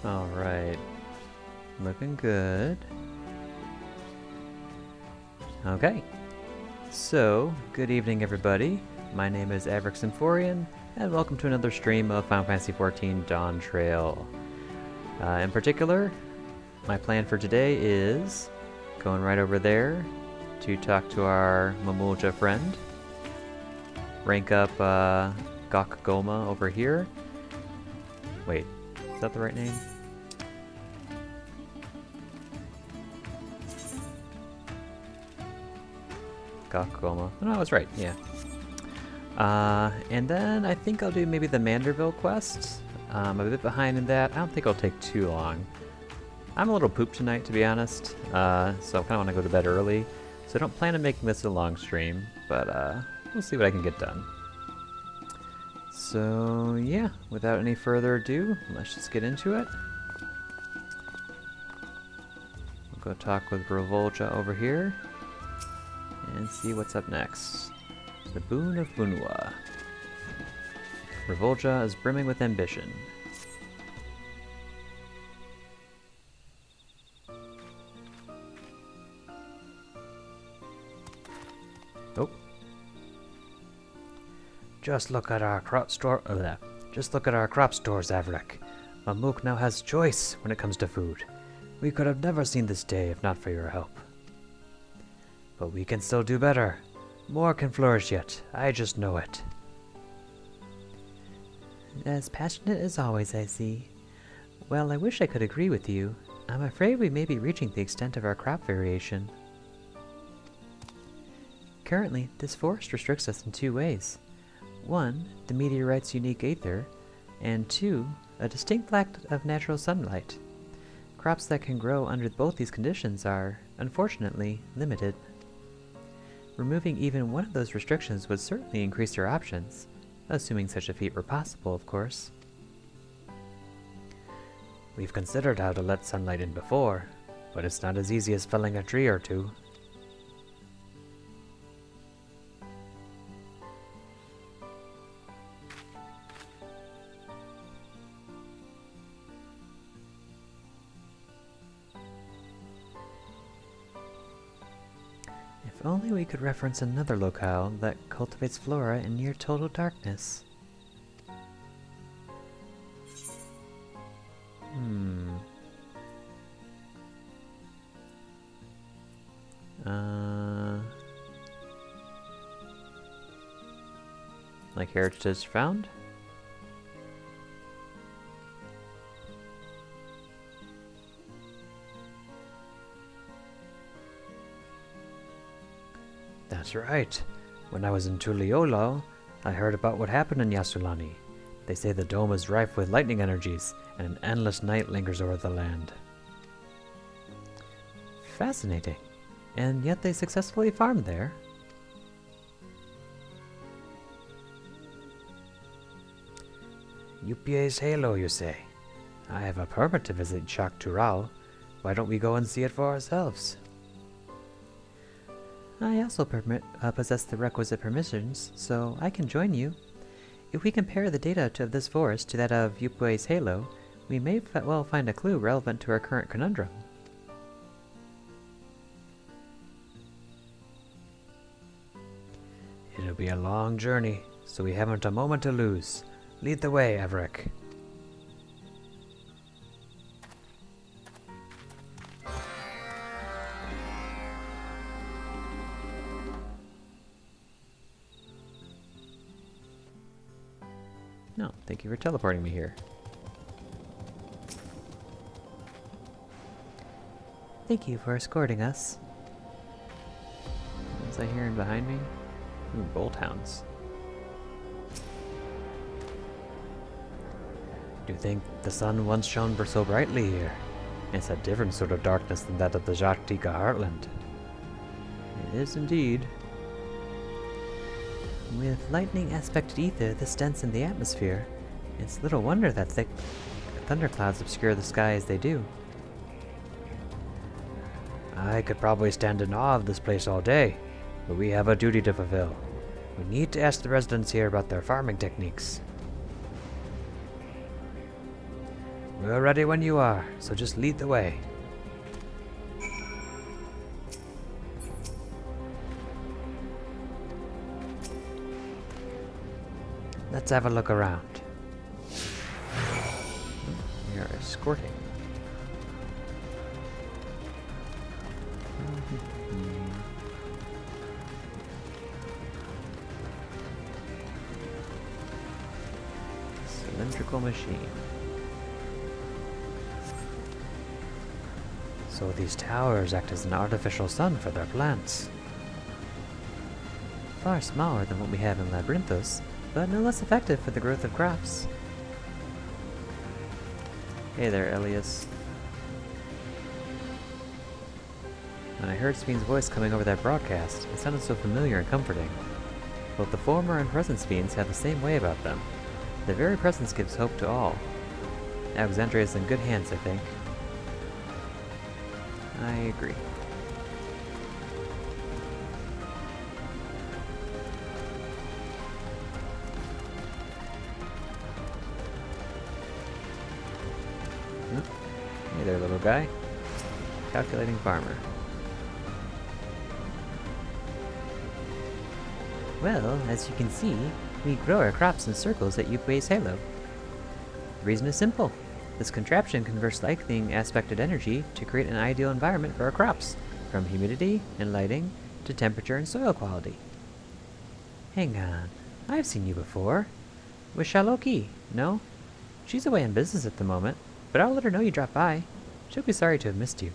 Alright. Looking good. Okay. So, good evening everybody. My name is FFXIV and welcome to another stream of Final Fantasy XIV Dawntrail. In particular, my plan for today is going right over there to talk to our Mamulja friend. Rank up Gok Golma over here. Wait, is that the right name? Gok Golma. Oh, no, I was right, yeah. And then I think I'll do maybe the Manderville quest. I'm a bit behind in that. I don't think it'll take too long. I'm a little pooped tonight, to be honest, so I kind of want to go to bed early. So I don't plan on making this a long stream, but we'll see what I can get done. So yeah, without any further ado, let's just get into it. We'll go talk with Revolja over here and see what's up next. The Boon of Bunua. Revolja is brimming with ambition. Oh. Just look at our crop store. Just look at our crop stores, Avrik. Mamuk now has choice when it comes to food. We could have never seen this day if not for your help. But we can still do better. More can flourish yet. I just know it. As passionate as always, I see. Well, I wish I could agree with you. I'm afraid we may be reaching the extent of our crop variation. Currently, this forest restricts us in two ways. One, the meteorite's unique aether, and two, a distinct lack of natural sunlight. Crops that can grow under both these conditions are, unfortunately, limited. Removing even one of those restrictions would certainly increase our options, assuming such a feat were possible, of course. We've considered how to let sunlight in before, but it's not as easy as felling a tree or two. If only we could reference another locale that cultivates flora in near total darkness. Like heritage found? That's right. When I was in Tuliolo, I heard about what happened in Yasulani. They say the dome is rife with lightning energies, and an endless night lingers over the land. Fascinating. And yet they successfully farmed there. Yupie's halo, you say? I have a permit to visit Chak Tural. Why don't we go and see it for ourselves? I also possess the requisite permissions, so I can join you. If we compare the data of this forest to that of Yupue's halo, we may well find a clue relevant to our current conundrum. It'll be a long journey, so we haven't a moment to lose. Lead the way, Avrik. No, thank you for teleporting me here. Thank you for escorting us. What was I hearing behind me? Ooh, bolt hounds. Do you think the sun once shone so brightly here? It's a different sort of darkness than that of the Jartika Heartland. It is indeed. With lightning aspected ether this dense in the atmosphere, it's little wonder that thick thunderclouds obscure the sky as they do. I could probably stand in awe of this place all day, but we have a duty to fulfill. We need to ask the residents here about their farming techniques. We're ready when you are, so just lead the way. Let's have a look around. We are escorting. Cylindrical machine. So these towers act as an artificial sun for their plants. Far smaller than what we have in Labyrinthos, but no less effective for the growth of crops. Hey there, Elias. When I heard Speen's voice coming over that broadcast, it sounded so familiar and comforting. Both the former and present Speens have the same way about them. Their very presence gives hope to all. Alexandria is in good hands, I think. I agree. Hey there, little guy. Calculating farmer. Well, as you can see, we grow our crops in circles at Yukuei's halo. The reason is simple. This contraption converts lightning aspected energy to create an ideal environment for our crops, from humidity and lighting to temperature and soil quality. Hang on, I've seen you before. With Shaloki, no? She's away on business at the moment, but I'll let her know you dropped by. She'll be sorry to have missed you.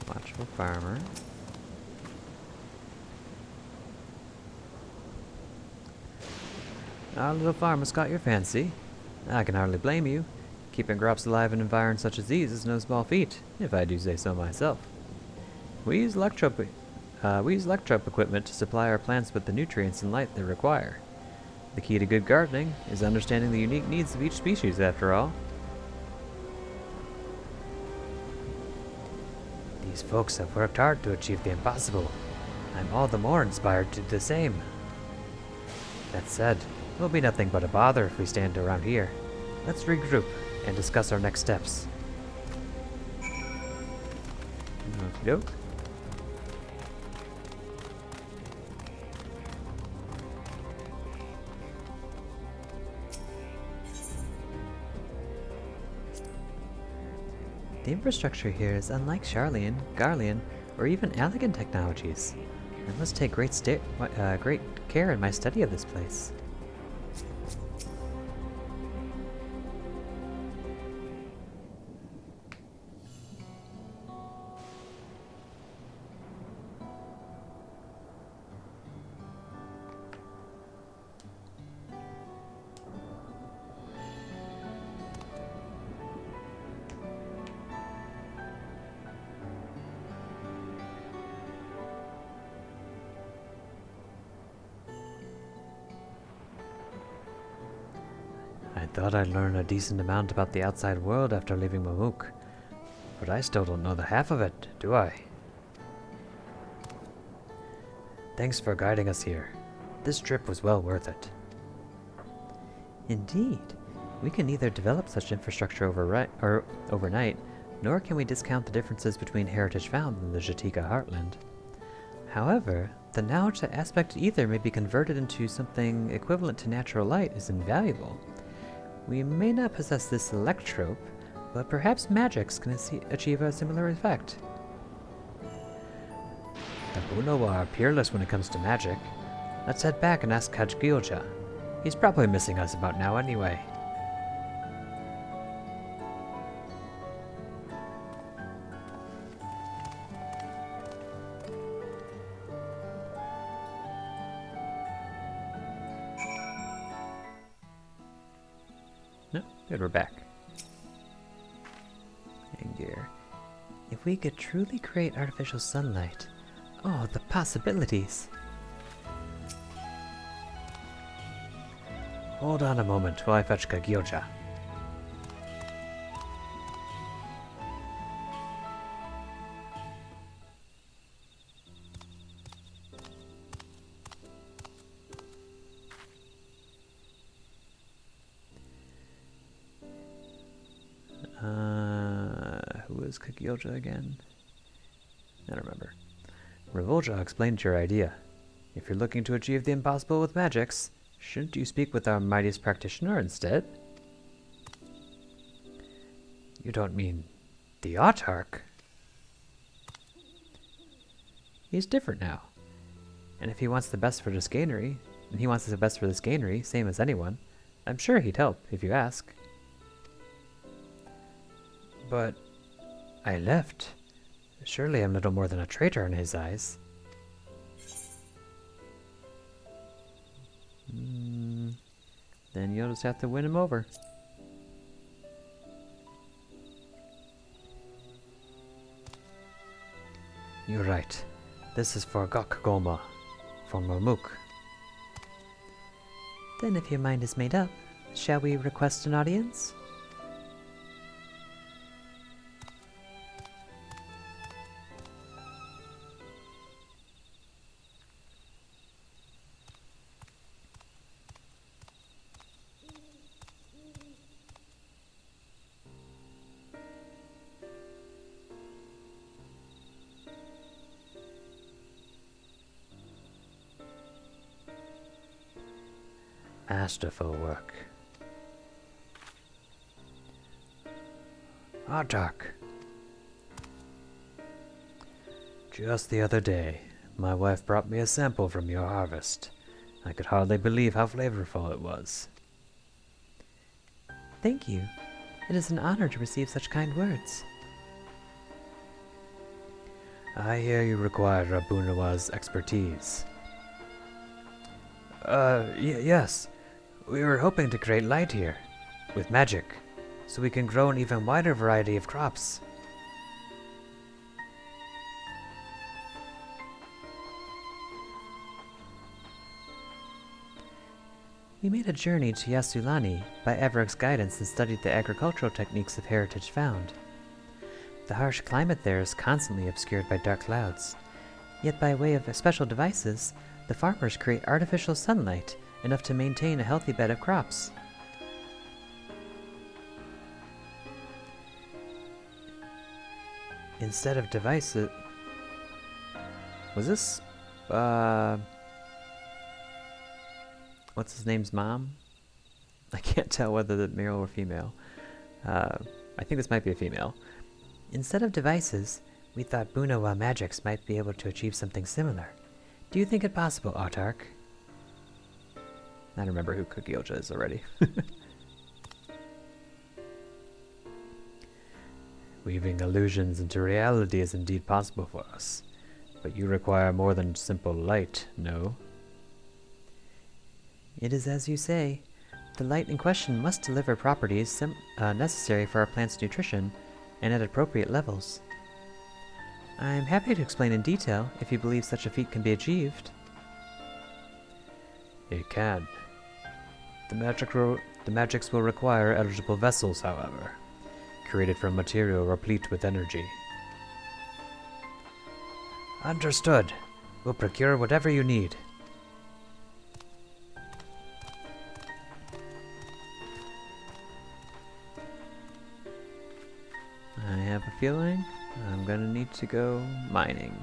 Watchful farmer. Our little farm has caught your fancy. I can hardly blame you. Keeping crops alive in environs such as these is no small feat, if I do say so myself. We use electrope equipment to supply our plants with the nutrients and light they require. The key to good gardening is understanding the unique needs of each species, after all. These folks have worked hard to achieve the impossible. I'm all the more inspired to do the same. That said, it will be nothing but a bother if we stand around here. Let's regroup and discuss our next steps. Okey-doke. The infrastructure here is unlike Charlian, Garlean, or even Allegan technologies. I must take great care in my study of this place. I thought I'd learn a decent amount about the outside world after leaving Mamuk, but I still don't know the half of it, do I? Thanks for guiding us here. This trip was well worth it. Indeed. We can neither develop such infrastructure overnight, nor can we discount the differences between heritage found in the Jatika heartland. However, the knowledge that aspected ether may be converted into something equivalent to natural light is invaluable. We may not possess this electrope, but perhaps magics can achieve a similar effect. The Bunowa are peerless when it comes to magic. Let's head back and ask Kajgilja. He's probably missing us about now anyway. No, good, we're back. And gear. If we could truly create artificial sunlight, oh, the possibilities! Hold on a moment while I fetch Kagyoja. was Kagilja again? I don't remember. Revolja explained your idea. If you're looking to achieve the impossible with magics, shouldn't you speak with our mightiest practitioner instead? You don't mean the Autarch? He's different now. And if he wants the best for this gainery, and he wants the best for this gainery, same as anyone, I'm sure he'd help if you ask. But I left. Surely I'm little more than a traitor in his eyes. Then you'll just have to win him over. You're right. This is for Gok Golma, for Mamuk. Then if your mind is made up, shall we request an audience? Masterful work. Autarch. Just the other day, my wife brought me a sample from your harvest. I could hardly believe how flavorful it was. Thank you. It is an honor to receive such kind words. I hear you require Rabunawa's expertise. Yes. We were hoping to create light here, with magic, so we can grow an even wider variety of crops. We made a journey to Yasulani by Everett's guidance and studied the agricultural techniques of Heritage Found. The harsh climate there is constantly obscured by dark clouds, yet by way of special devices, the farmers create artificial sunlight enough to maintain a healthy bed of crops. Instead of devices... Was this... What's his name's mom? I can't tell whether the male or female. I think this might be a female. Instead of devices, we thought Bunawa magics might be able to achieve something similar. Do you think it possible, Autarch? I don't remember who Kagilja is already. Weaving illusions into reality is indeed possible for us, but you require more than simple light, no? It is as you say. The light in question must deliver properties necessary for our plant's nutrition, and at appropriate levels. I'm happy to explain in detail if you believe such a feat can be achieved. It can. The magics will require eligible vessels, however, created from material replete with energy. Understood. We'll procure whatever you need. I have a feeling I'm gonna need to go mining.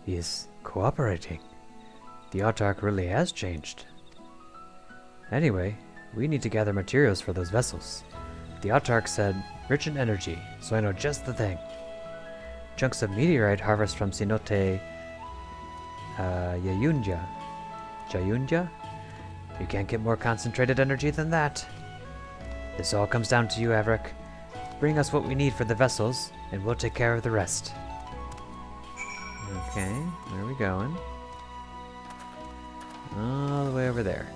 He's cooperating. The Autarch really has changed. Anyway, we need to gather materials for those vessels. The Autarch said, rich in energy, so I know just the thing. Chunks of meteorite harvest from Cenote Jayunja. You can't get more concentrated energy than that. This all comes down to you, Averick. Bring us what we need for the vessels, and we'll take care of the rest. Okay, where are we going? All the way over there.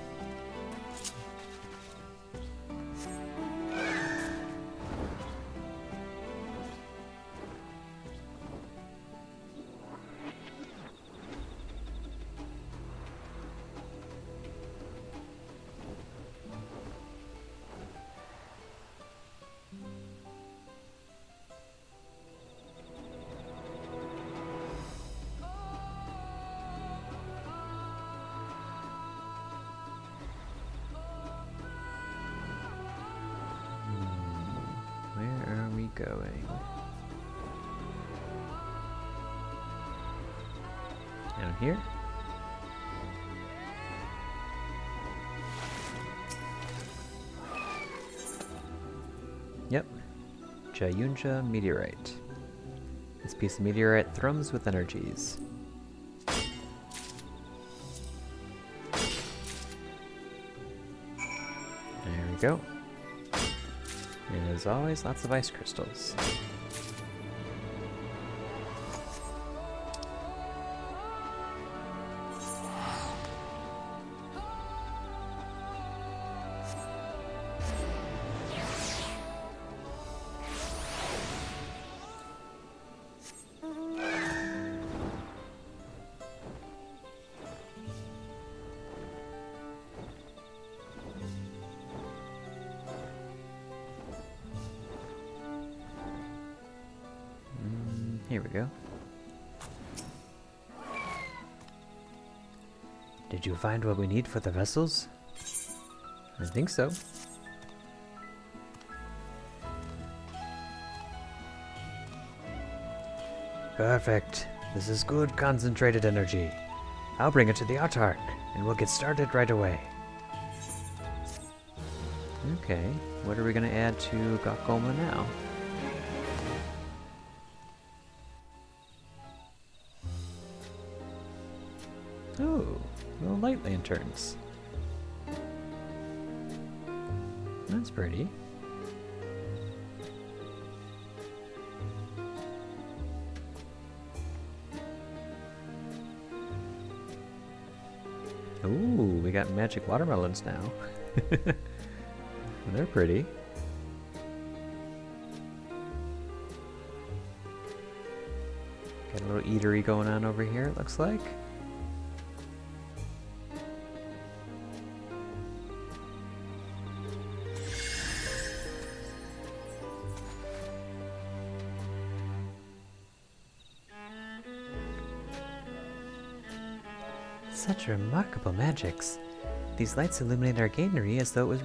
going? Down here? Yep. Jayunja meteorite. This piece of meteorite thrums with energies. There we go. And as always, lots of ice crystals. Here we go. Did you find what we need for the vessels? I think so. Perfect. This is good concentrated energy. I'll bring it to the Autarch, and we'll get started right away. Okay, what are we going to add to Gok Golma now? Oh, little light lanterns. That's pretty. Ooh, we got magic watermelons now. They're pretty. Got a little eatery going on over here, it looks like. Such remarkable magics. These lights illuminate our granary as though it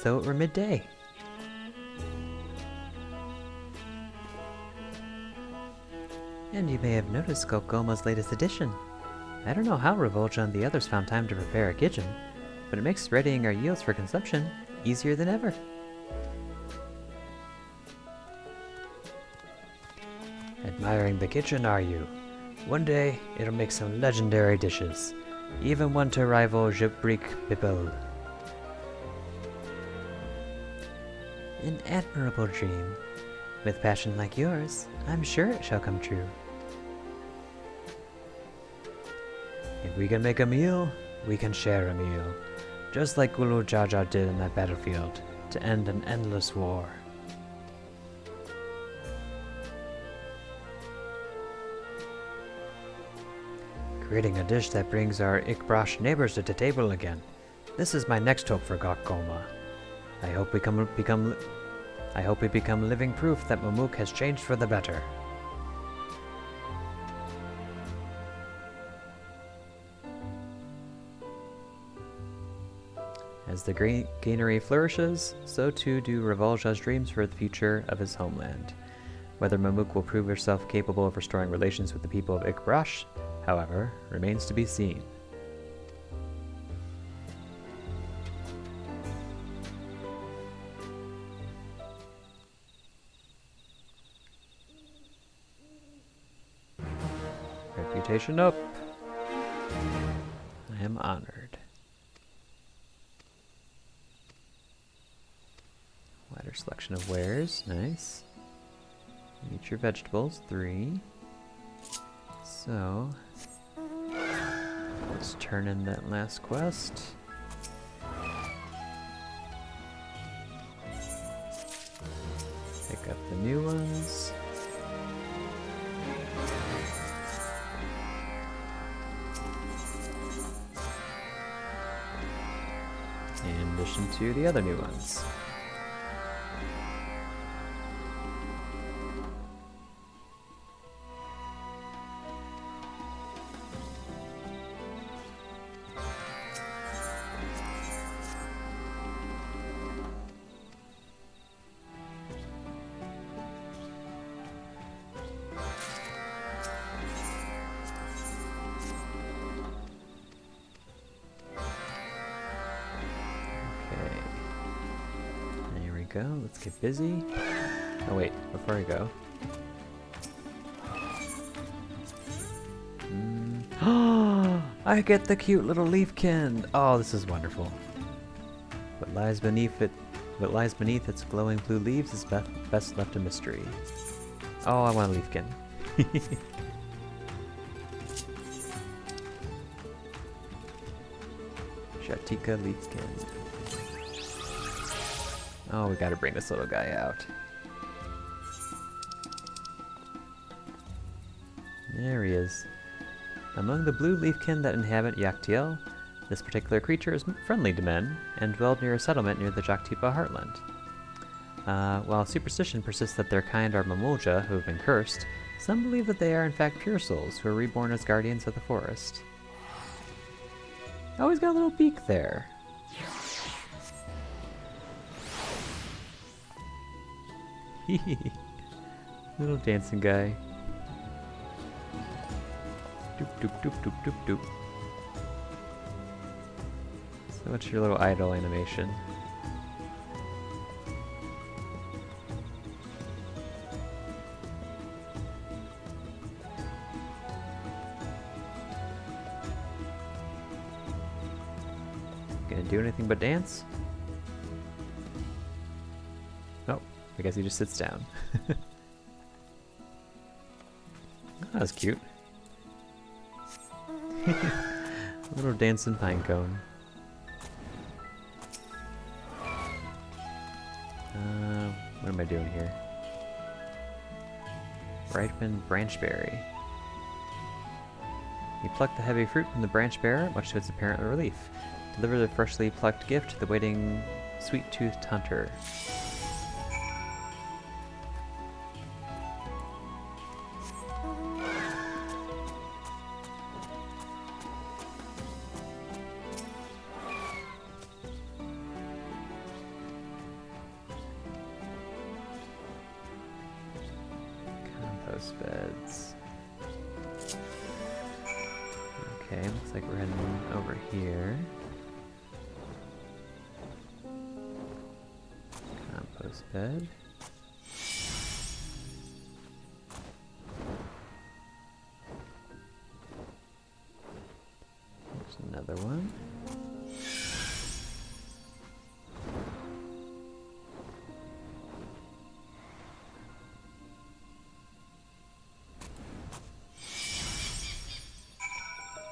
were midday. And you may have noticed Gok Golma's latest addition. I don't know how Revolja and the others found time to prepare a kitchen, but it makes readying our yields for consumption easier than ever. Admiring the kitchen, are you? One day, it'll make some legendary dishes. Even one to rival Jubrik Bibel. An admirable dream. With passion like yours, I'm sure it shall come true. If we can make a meal, we can share a meal. Just like Gulu Jaja did in that battlefield, to end an endless war. Creating a dish that brings our Ikbrash neighbors to the table again. This is my next hope for Gok Golma. I hope we become living proof that Mamuk has changed for the better. As the granary flourishes, so too do Revolja's dreams for the future of his homeland. Whether Mamuk will prove herself capable of restoring relations with the people of Ikbrash, however, remains to be seen. Reputation up. I am honored. Wider selection of wares, nice. Eat your vegetables, 3. So, let's turn in that last quest. Pick up the new ones. In addition to the other new ones. go. Let's get busy. Oh wait, before I go. I get the cute little leafkin! Oh, this is wonderful. What lies beneath its glowing blue leaves is best left a mystery. Oh, I want a leafkin. Shatika leafkin. Oh, we gotta bring this little guy out. There he is. Among the blue leafkin that inhabit Yaktiel, this particular creature is friendly to men and dwelled near a settlement near the Jaktipa heartland. While superstition persists that their kind are Mamulja who have been cursed, some believe that they are in fact pure souls who are reborn as guardians of the forest. Oh, he's got a little beak there. Little dancing guy. Doop doop doop doop doop doop. So what's your little idle animation? Gonna do anything but dance? Oh, I guess he just sits down. That was cute. A little dancing pinecone. What am I doing here? Ripened branchberry. You pluck the heavy fruit from the branch bearer, much to its apparent relief. Deliver the freshly plucked gift to the waiting sweet-toothed hunter. Compost beds. Okay, looks like we're heading over here. Compost bed. There's another one.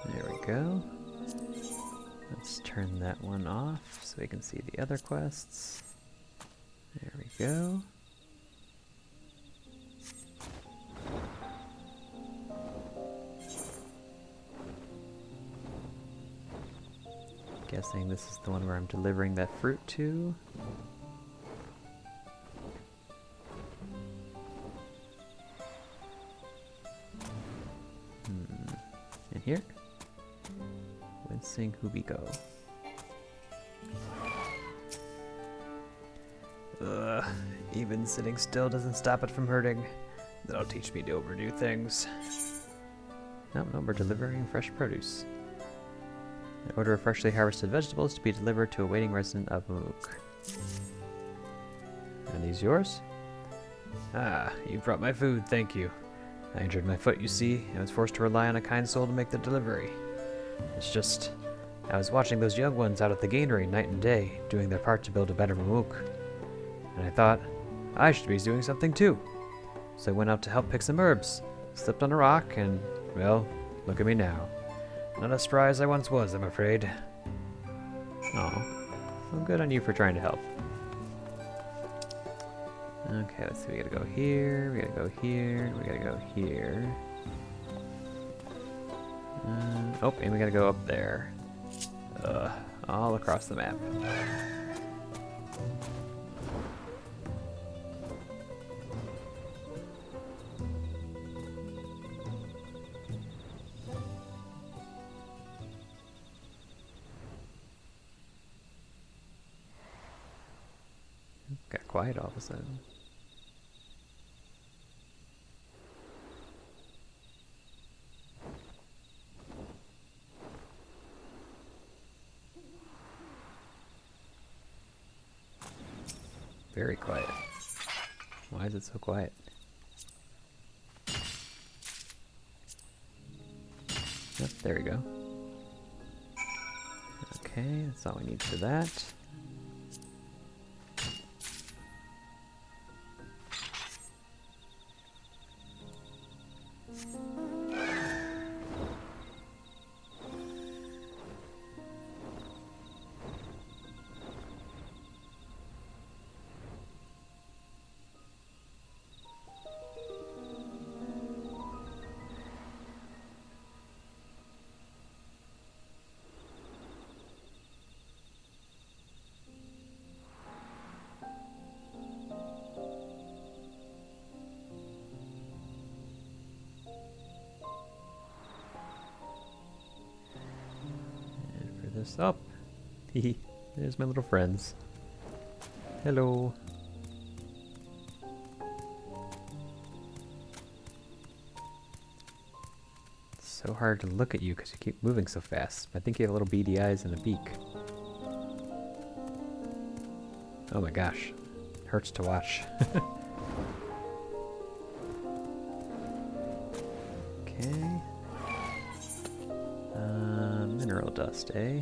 There we go. Let's turn that one off so we can see the other quests. There we go. Guessing this is the one where I'm delivering that fruit to. In here? Wincing Hubiko. Ugh, even sitting still doesn't stop it from hurting. That'll teach me to overdo things. No, we're delivering fresh produce. I order freshly harvested vegetables to be delivered to a waiting resident of Mamuk. Are these yours? Ah, you brought my food, thank you. I injured my foot, you see, and was forced to rely on a kind soul to make the delivery. It's just, I was watching those young ones out at the granary night and day, doing their part to build a better Mamuk. And I thought, I should be doing something too. So I went out to help pick some herbs, slipped on a rock, and, well, look at me now. Not as spry as I once was, I'm afraid. Oh, well, good on you for trying to help. Okay, let's see, we gotta go here, we gotta go here, we gotta go here. Oh, and we gotta go up there. All across the map. Got quiet all of a sudden. Very quiet. Why is it so quiet? Yep, there we go. Okay, that's all we need for that. This up. Hehe. There's my little friends. Hello. It's so hard to look at you because you keep moving so fast. I think you have little beady eyes and a beak. Oh my gosh. Hurts to watch. Okay. Mineral dust, eh?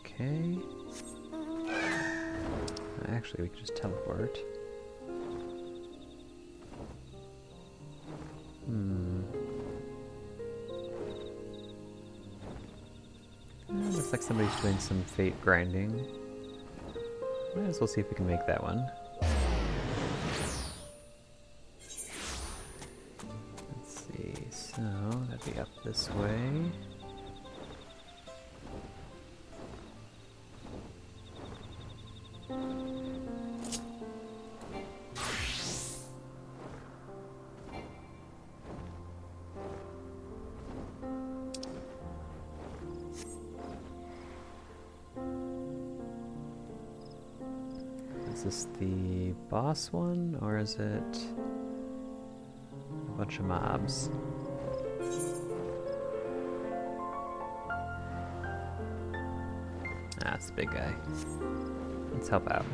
Okay. Actually, we could just teleport. Looks like somebody's doing some fate grinding. Might as well see if we can make that one. Let's see, so that'd be up this way. Is this the boss one, or is it a bunch of mobs? Ah, it's the big guy. Let's help out.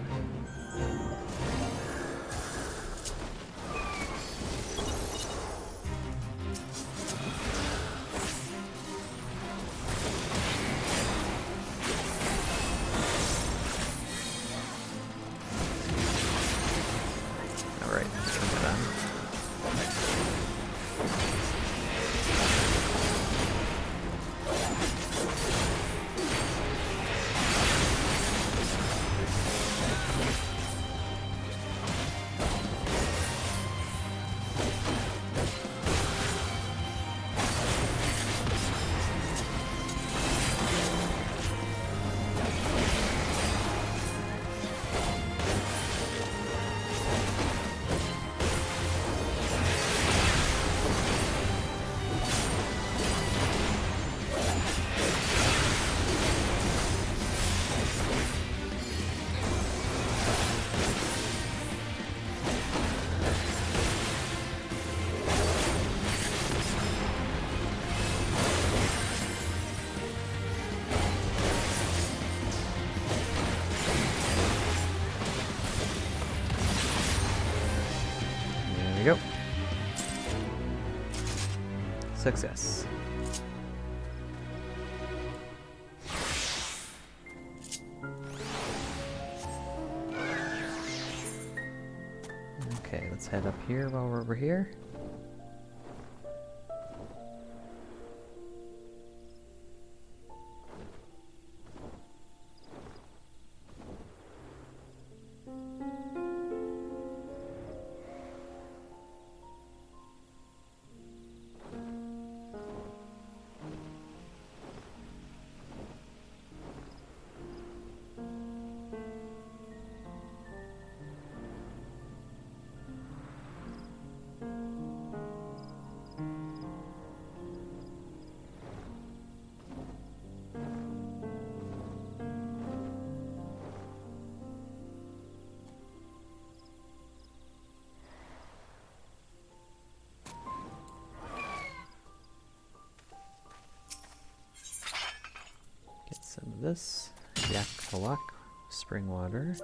Alright, let's turn that on. There we go. Success. Okay, let's head up here while we're over here. of this. Yak Hawak, spring water.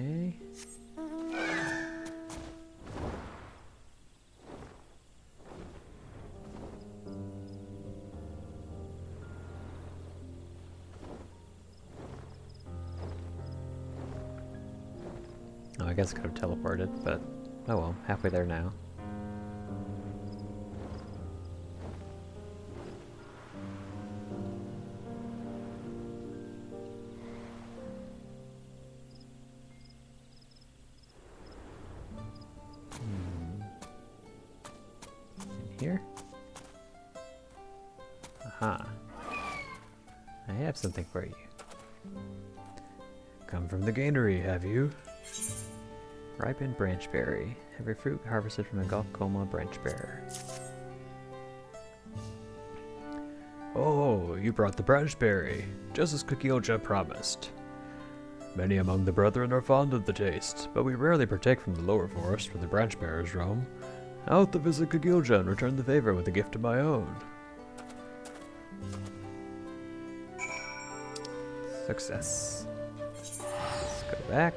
Okay. Oh, I guess I could have teleported, but oh well, halfway there now. In here? Aha. I have something for you. Come from the granary, have you? Ripened branchberry. Every fruit harvested from a Gok Golma branch bearer. Oh, you brought the branchberry, just as Kakilja promised. Many among the brethren are fond of the taste, but we rarely partake from the lower forest where the branch-bearers roam. Out to visit Kakilja and return the favor with a gift of my own. Success. Let's go back.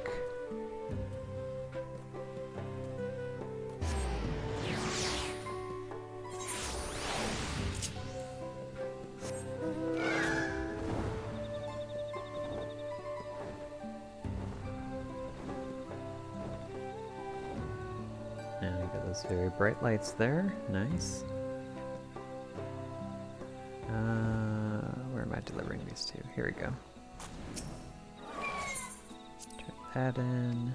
And we got those very bright lights there. Nice. Where am I delivering these to? Here we go. Turn that in.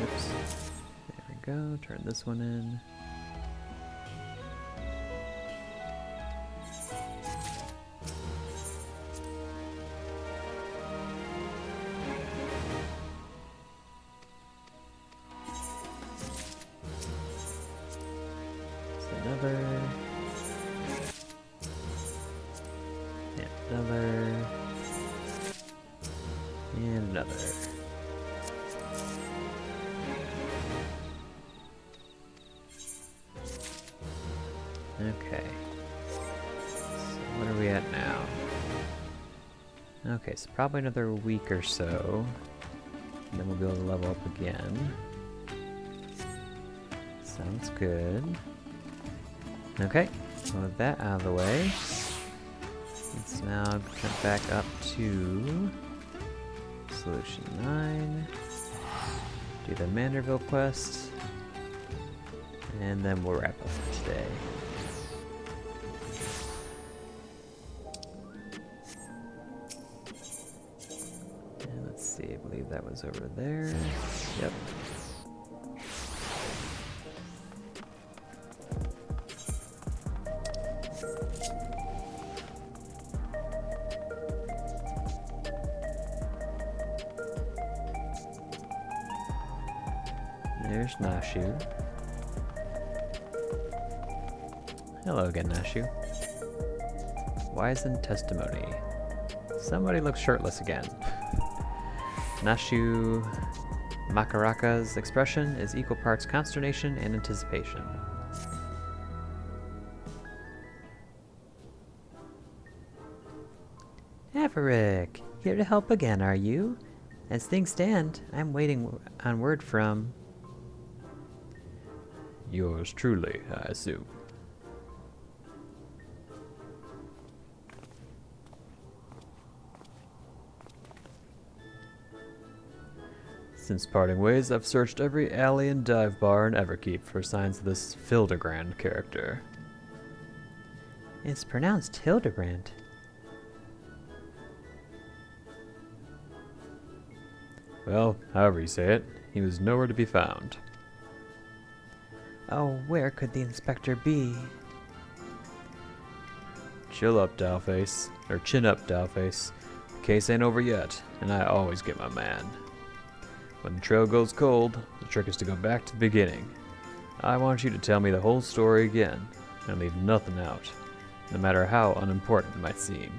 Oops. There we go. Turn this one in. Another. And another. And another. Okay. So what are we at now? Okay, so probably another week or so. And then we'll be able to level up again. Sounds good. Okay, so with that out of the way, let's now jump back up to Solution 9, do the Manderville quest, and then we'll wrap up for today. And let's see, I believe that was over there. Yep. There's Nashu. Hello again, Nashu. Wizened testimony. Somebody looks shirtless again. Nashu Makaraka's expression is equal parts consternation and anticipation. Averick, here to help again, are you? As things stand, I'm waiting on word from... Yours truly, I assume. Since parting ways, I've searched every alley and dive bar in Everkeep for signs of this Hildebrand character. It's pronounced Hildebrand. Well, however you say it, he was nowhere to be found. Oh, where could the inspector be? Chill up, Dowface. Or chin up, Dowface. The case ain't over yet, and I always get my man. When the trail goes cold, the trick is to go back to the beginning. I want you to tell me the whole story again, and leave nothing out, no matter how unimportant it might seem.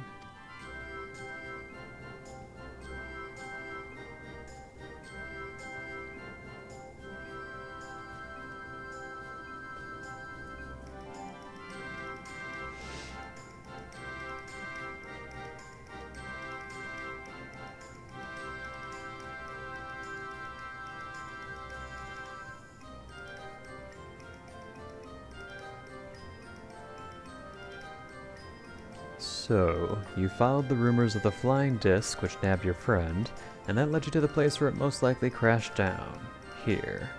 So, you followed the rumors of the flying disc which nabbed your friend, and that led you to the place where it most likely crashed down. Here.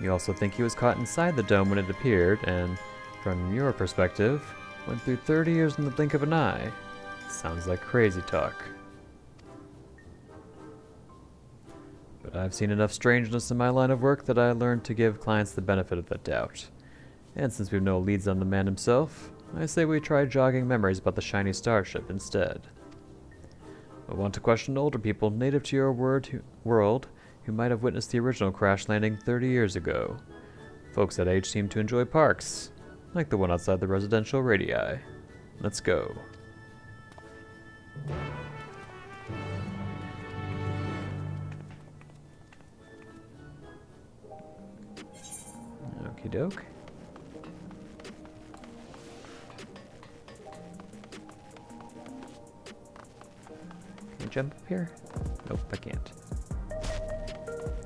You also think he was caught inside the dome when it appeared, and, from your perspective, went through 30 years in the blink of an eye. Sounds like crazy talk. But I've seen enough strangeness in my line of work that I learned to give clients the benefit of the doubt. And since we've no leads on the man himself, I say we try jogging memories about the shiny starship instead. I want to question older people native to your world who might have witnessed the original crash landing 30 years ago. Folks that age seem to enjoy parks, like the one outside the residential radii. Let's go. Okie doke. Can I jump up here? Nope, I can't.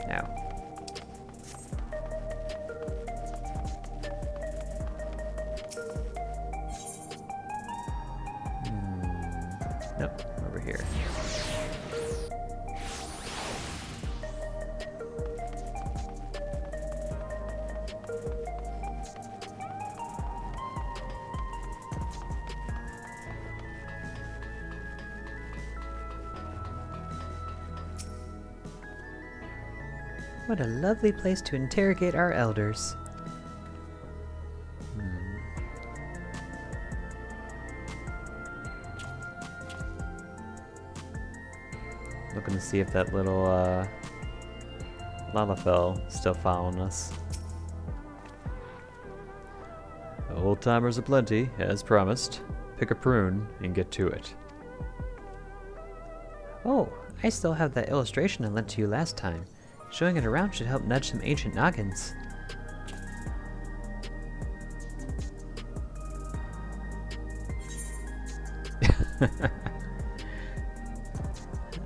Now. Nope, over here. What a lovely place to interrogate our elders. Looking to see if that little Lalafell still following us. Old timers aplenty, as promised. Pick a prune and get to it. Oh, I still have that illustration I lent to you last time. Showing it around should help nudge some ancient noggins.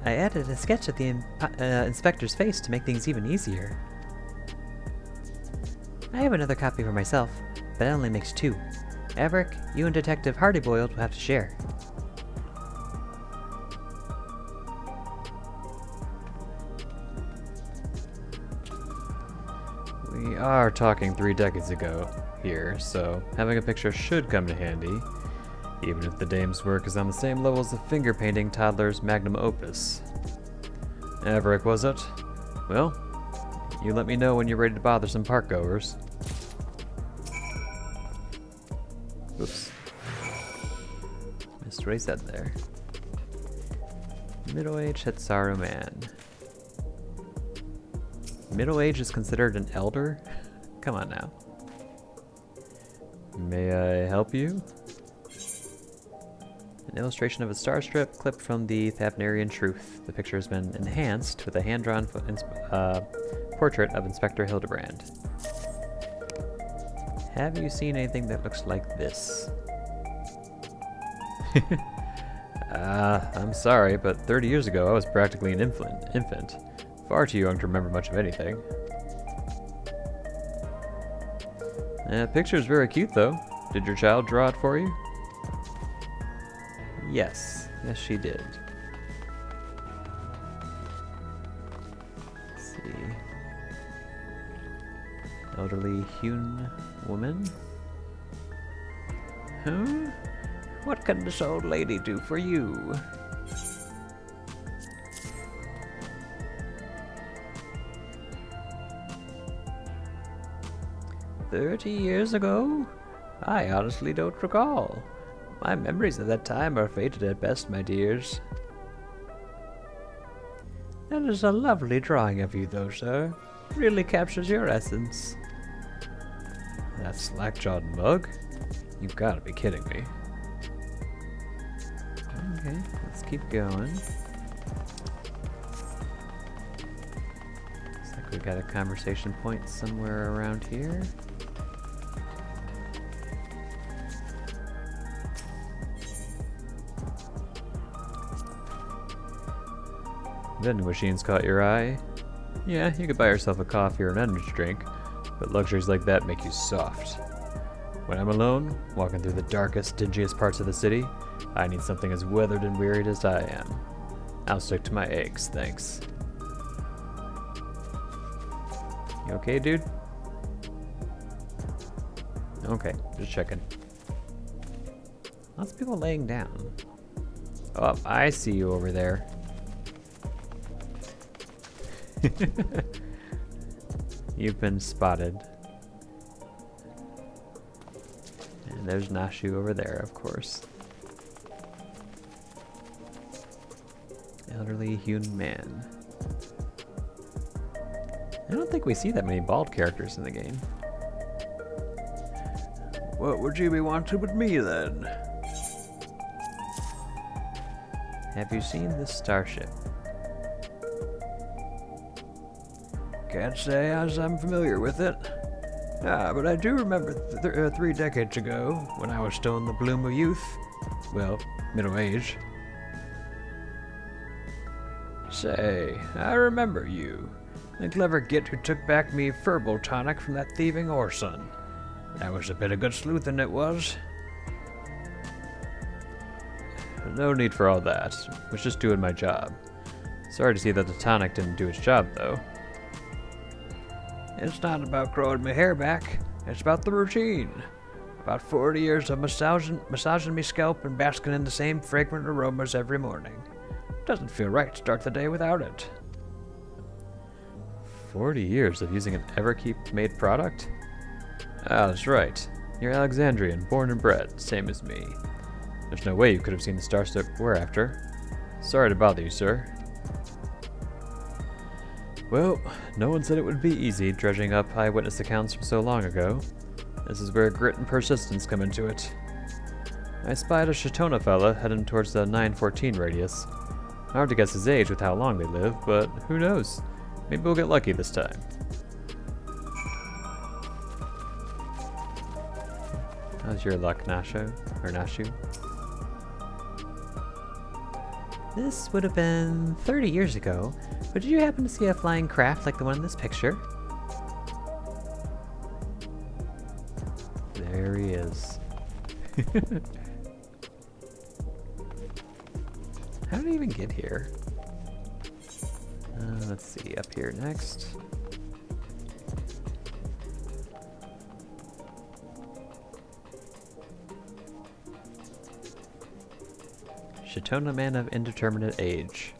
I added a sketch of the inspector's face to make things even easier. I have another copy for myself, but that only makes two. Averick, you and Detective Hardiboiled will have to share. We are talking 3 decades ago here, so having a picture should come in handy, even if the dame's work is on the same level as the finger painting toddler's magnum opus. Averick, was it? Well, you let me know when you're ready to bother some park goers. Oops. Missed what he said there. Middle-aged Hetsaru man. Middle age is considered an elder? Come on now. May I help you? An illustration of a star strip clipped from the Thabnerian Truth. The picture has been enhanced with a hand-drawn portrait of Inspector Hildebrand. Have you seen anything that looks like this? I'm sorry, but 30 years ago I was practically an infant. Far too young to remember much of anything. That picture's very cute, though. Did your child draw it for you? Yes. Yes, she did. Let's see. Elderly hewn woman? Huh? What can this old lady do for you? 30 years ago? I honestly don't recall. My memories of that time are faded at best, my dears. That is a lovely drawing of you, though, sir. Really captures your essence. That slack-jawed mug? You've got to be kidding me. Okay, let's keep going. Looks like we got a conversation point somewhere around here. Vending machines caught your eye. Yeah, you could buy yourself a coffee or an energy drink, but luxuries like that make you soft. When I'm alone, walking through the darkest, dingiest parts of the city, I need something as weathered and wearied as I am. I'll stick to my eggs, thanks. You okay, dude? Okay, just checking. Lots of people laying down. Oh, I see you over there. You've been spotted. And there's Nashu over there, of course. Elderly human man. I don't think we see that many bald characters in the game. What would you be wanting with me, then? Have you seen this starship? Can't say as I'm familiar with it. But I do remember 3 decades ago, when I was still in the bloom of youth. Well, middle age. Say, I remember you. The clever git who took back me furball tonic from that thieving Orson. That was a bit of good sleuthing, it was. No need for all that. Was just doing my job. Sorry to see that the tonic didn't do its job, though. It's not about growing my hair back. It's about the routine. About 40 years of massaging me scalp and basking in the same fragrant aromas every morning. Doesn't feel right to start the day without it. 40 years of using an Everkeep-made product? Ah, that's right. You're Alexandrian, born and bred, same as me. There's no way you could have seen the starship we're after. Sorry to bother you, sir. Well, no one said it would be easy dredging up eyewitness accounts from so long ago. This is where grit and persistence come into it. I spied a Shatona fella heading towards the 914 radius. Hard to guess his age with how long they live, but who knows? Maybe we'll get lucky this time. How's your luck, Nashu? This would have been 30 years ago, but did you happen to see a flying craft like the one in this picture? There he is. How did he even get here? Let's see, up here next. Shatona man of indeterminate age.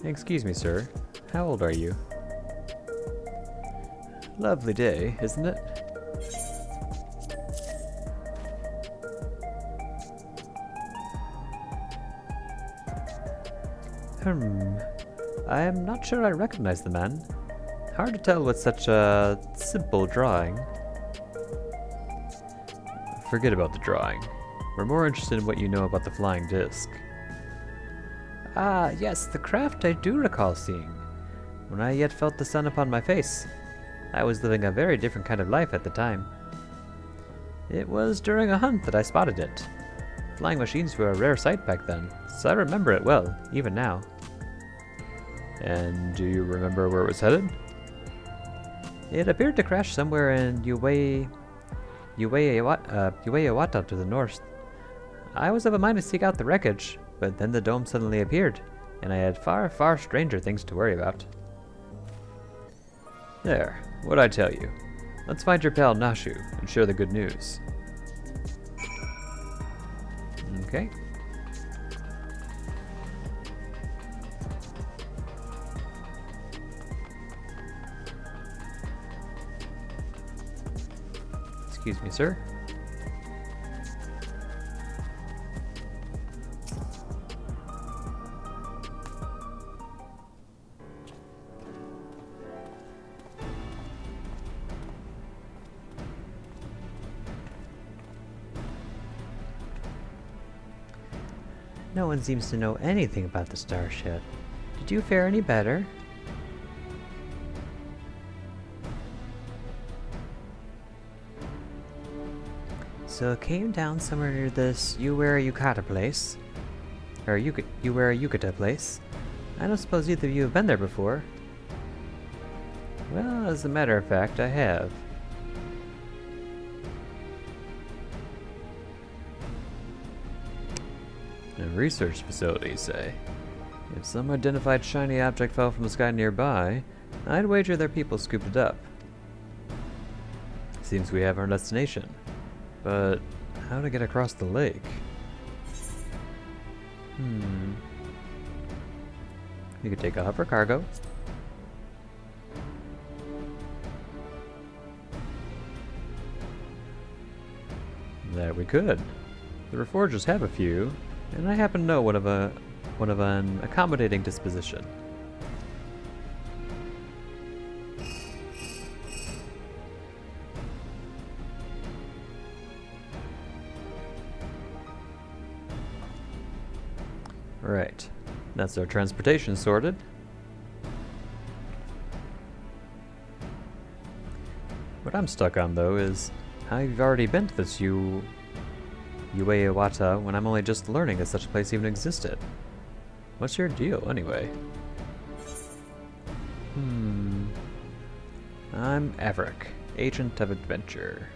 Excuse me, sir. How old are you? Lovely day, isn't it? I am not sure I recognize the man. Hard to tell with such a simple drawing. Forget about the drawing. We're more interested in what you know about the flying disc. Ah, yes, the craft I do recall seeing, when I yet felt the sun upon my face. I was living a very different kind of life at the time. It was during a hunt that I spotted it. Flying machines were a rare sight back then, so I remember it well, even now. And do you remember where it was headed? It appeared to crash somewhere in Uwayawata to the north. I was of a mind to seek out the wreckage, but then the dome suddenly appeared, and I had far, far stranger things to worry about. There, what'd I tell you? Let's find your pal Nashu and share the good news. Okay. Excuse me, sir. No one seems to know anything about the starship. Did you fare any better? So it came down somewhere near this Yukata place. Or Yukata place. I don't suppose either of you have been there before. Well, as a matter of fact, I have. A research facility, say. If some identified shiny object fell from the sky nearby, I'd wager their people scooped it up. Seems we have our destination. But how to get across the lake? We could take a hover cargo. That we could. The Reforgers have a few, and I happen to know one of an accommodating disposition. Right. That's our transportation sorted. What I'm stuck on, though, is how you've already been to this Ueyawata when I'm only just learning that such a place even existed. What's your deal, anyway? I'm Averick, Agent of Adventure.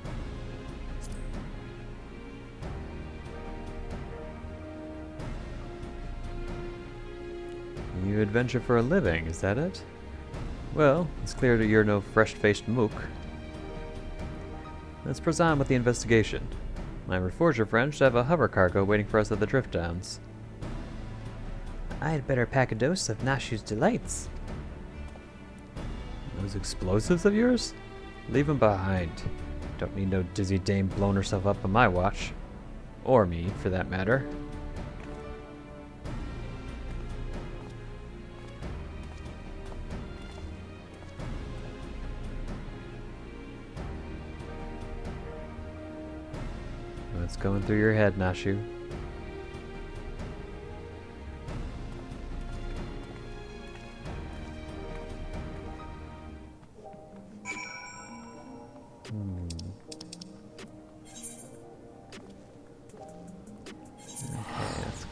You adventure for a living, is that it? Well, it's clear that you're no fresh-faced mook. Let's press on with the investigation. My Reforger friend should have a hover cargo waiting for us at the Drift Downs. I'd better pack a dose of Nashu's delights. Those explosives of yours? Leave them behind. Don't need no dizzy dame blowing herself up on my watch. Or me, for that matter. What's going through your head, Nashu?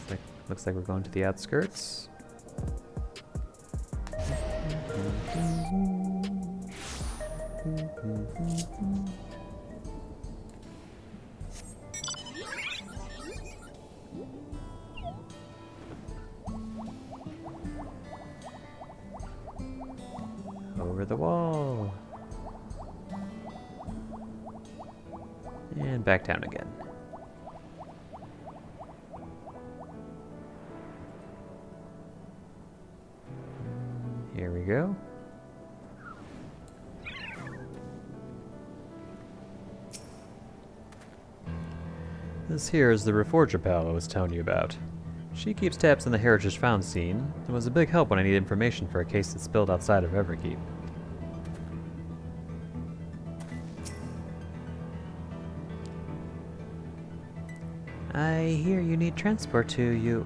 Okay, looks like we're going to the outskirts. Over the wall. And back down again. Here we go. This here is the Reforger pal I was telling you about. She keeps tabs on the Heritage Found scene, and was a big help when I needed information for a case that spilled outside of Everkeep. I hear you need transport to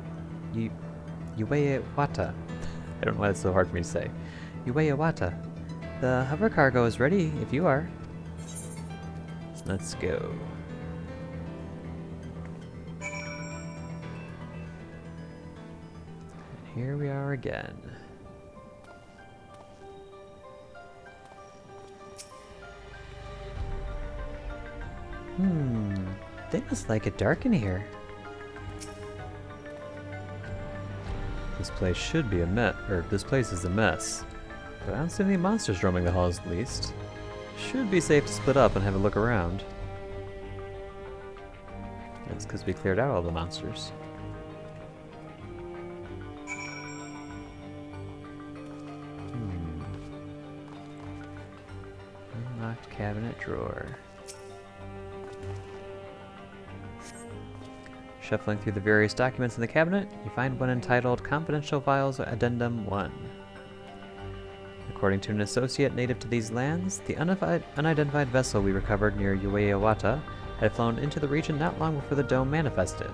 Ueyawata. I don't know why it's so hard for me to say. Ueyawata. The hover cargo is ready if you are. Let's go. Here we are again. They must like it dark in here. This place should be this place is a mess. But I don't see any monsters roaming the halls at least. Should be safe to split up and have a look around. That's because we cleared out all the monsters. Unlocked cabinet drawer. Shuffling through the various documents in the cabinet, you find one entitled Confidential Files Addendum 1. According to an associate native to these lands, the unidentified vessel we recovered near Ueyawata had flown into the region not long before the dome manifested.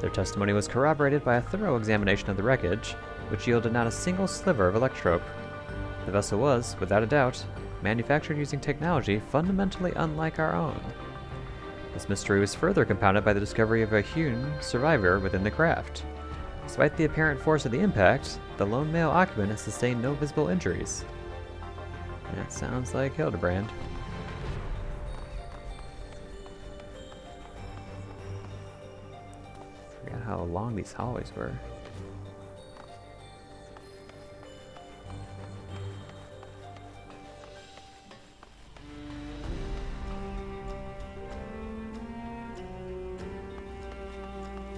Their testimony was corroborated by a thorough examination of the wreckage, which yielded not a single sliver of electrope. The vessel was, without a doubt, manufactured using technology fundamentally unlike our own. This mystery was further compounded by the discovery of a hewn survivor within the craft. Despite the apparent force of the impact, the lone male occupant has sustained no visible injuries. That sounds like Hildebrand. Forgot how long these hallways were.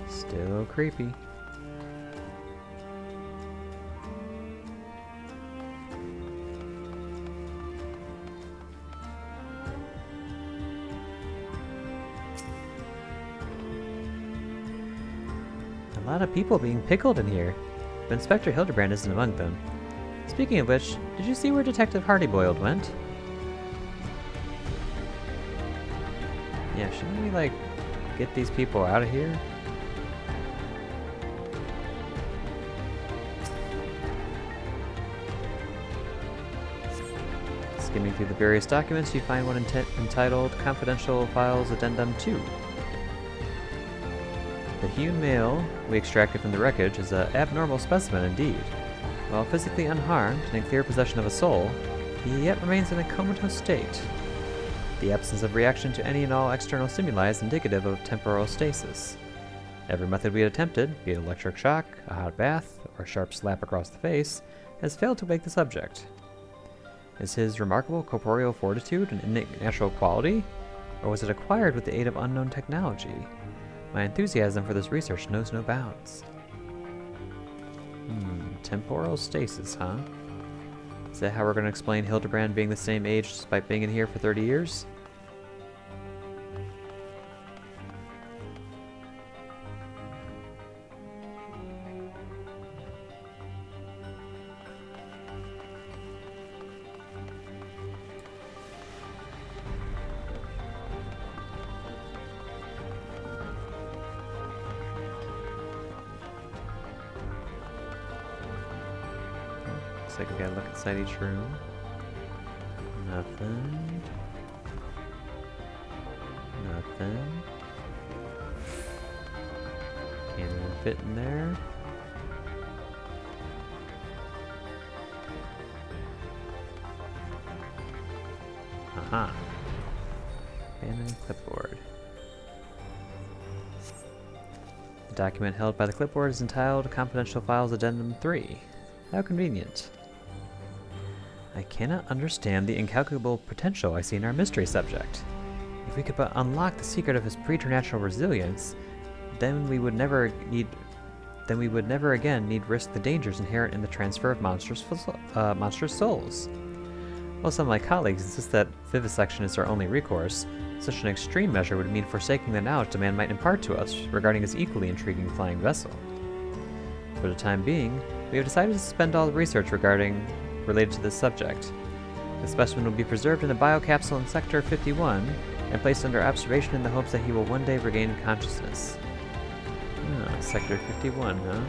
Still creepy. A lot of people being pickled in here, but Inspector Hildebrand isn't among them. Speaking of which, did you see where Detective Hardiboiled went? Yeah, shouldn't we, like, get these people out of here? Skimming through the various documents, you find one entitled Confidential Files Addendum 2. The hewn male we extracted from the wreckage is an abnormal specimen indeed. While physically unharmed and in clear possession of a soul, he yet remains in a comatose state. The absence of reaction to any and all external stimuli is indicative of temporal stasis. Every method we had attempted, be it electric shock, a hot bath, or a sharp slap across the face, has failed to wake the subject. Is his remarkable corporeal fortitude an innate natural quality, or was it acquired with the aid of unknown technology? My enthusiasm for this research knows no bounds. Temporal stasis, huh? Is that how we're going to explain Hildebrand being the same age despite being in here for 30 years? Looks like we gotta look inside each room. Nothing. Nothing. Can't even fit in there. Aha. Abandoned clipboard. The document held by the clipboard is entitled Confidential Files Addendum 3. How convenient. I cannot understand the incalculable potential I see in our mystery subject. If we could but unlock the secret of his preternatural resilience, then we would never again need risk the dangers inherent in the transfer of monstrous souls. While some of my colleagues insist that vivisection is our only recourse, such an extreme measure would mean forsaking the knowledge the man might impart to us regarding his equally intriguing flying vessel. For the time being, we have decided to suspend all research related to this subject. The specimen will be preserved in a biocapsule in Sector 51 and placed under observation in the hopes that he will one day regain consciousness. Ah, Sector 51, huh?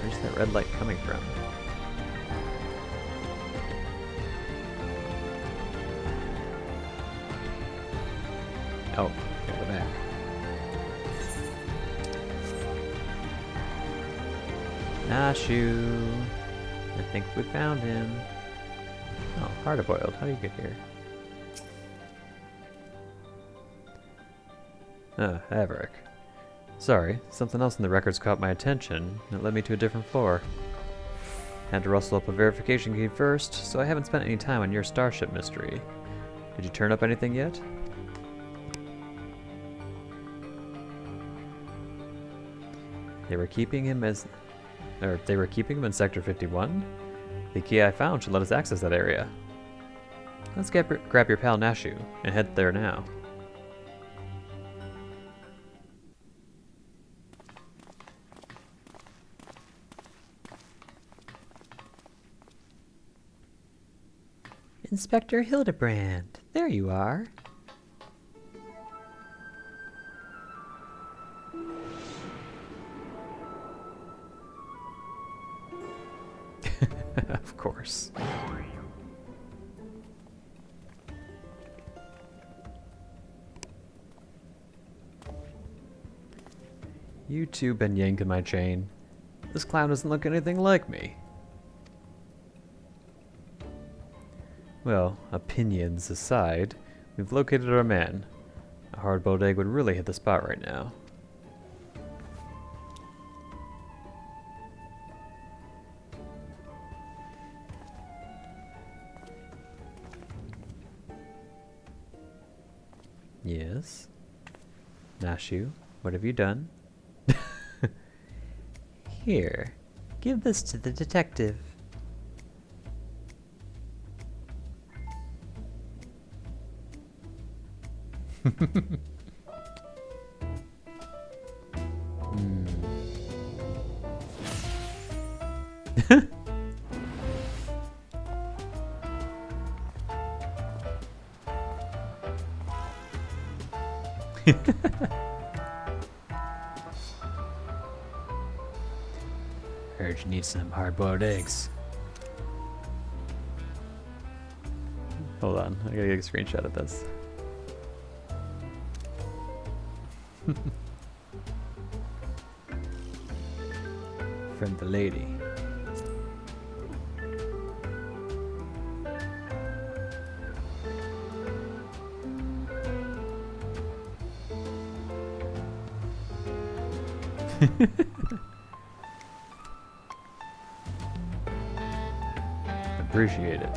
Where's that red light coming from? Oh, gotta go back. Nashu. I think we found him. Oh, Hardiboiled. How do you get here? Averick. Sorry, something else in the records caught my attention, and it led me to a different floor. Had to rustle up a verification key first, so I haven't spent any time on your starship mystery. Did you turn up anything yet? They were keeping him in Sector 51? The key I found should let us access that area. Let's grab your pal Nashu and head there now. Inspector Hildebrand, there you are. Of course. You two been yanking my chain. This clown doesn't look anything like me. Well, opinions aside, we've located our man. A hard-boiled egg would really hit the spot right now. Yes. Nashu, what have you done? Here, give this to the detective. Heard you need some hard-boiled eggs. Hold on, I gotta get a screenshot of this. From the lady. Appreciate it.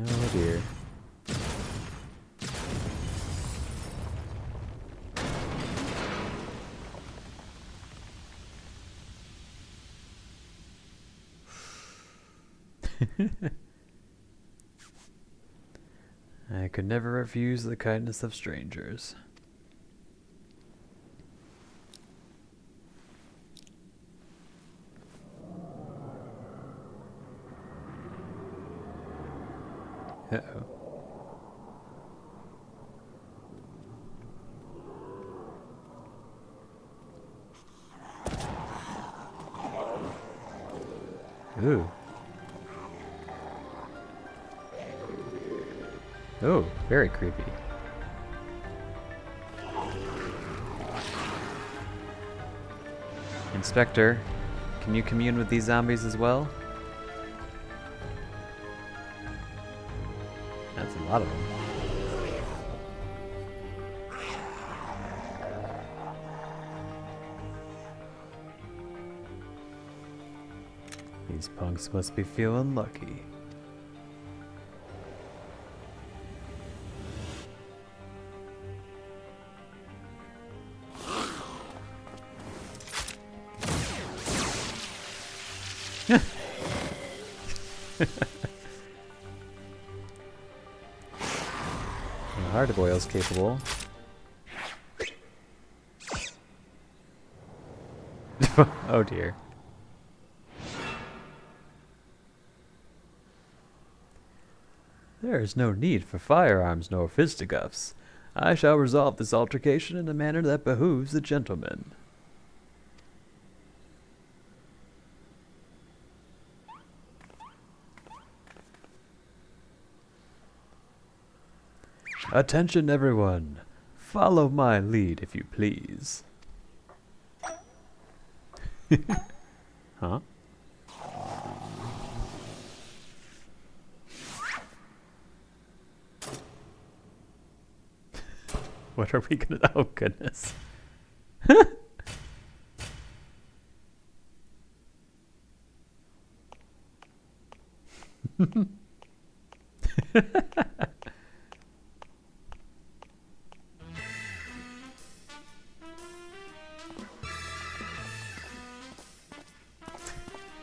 Oh dear. I could never refuse the kindness of strangers. Uh-oh. Ooh. Oh, very creepy. Inspector, can you commune with these zombies as well? That's a lot of them. These punks must be feeling lucky. Hardiboild's capable. Oh dear. There is no need for firearms nor fisticuffs. I shall resolve this altercation in a manner that behooves the gentleman. Attention everyone. Follow my lead if you please. Huh? What are we gonna... Oh goodness.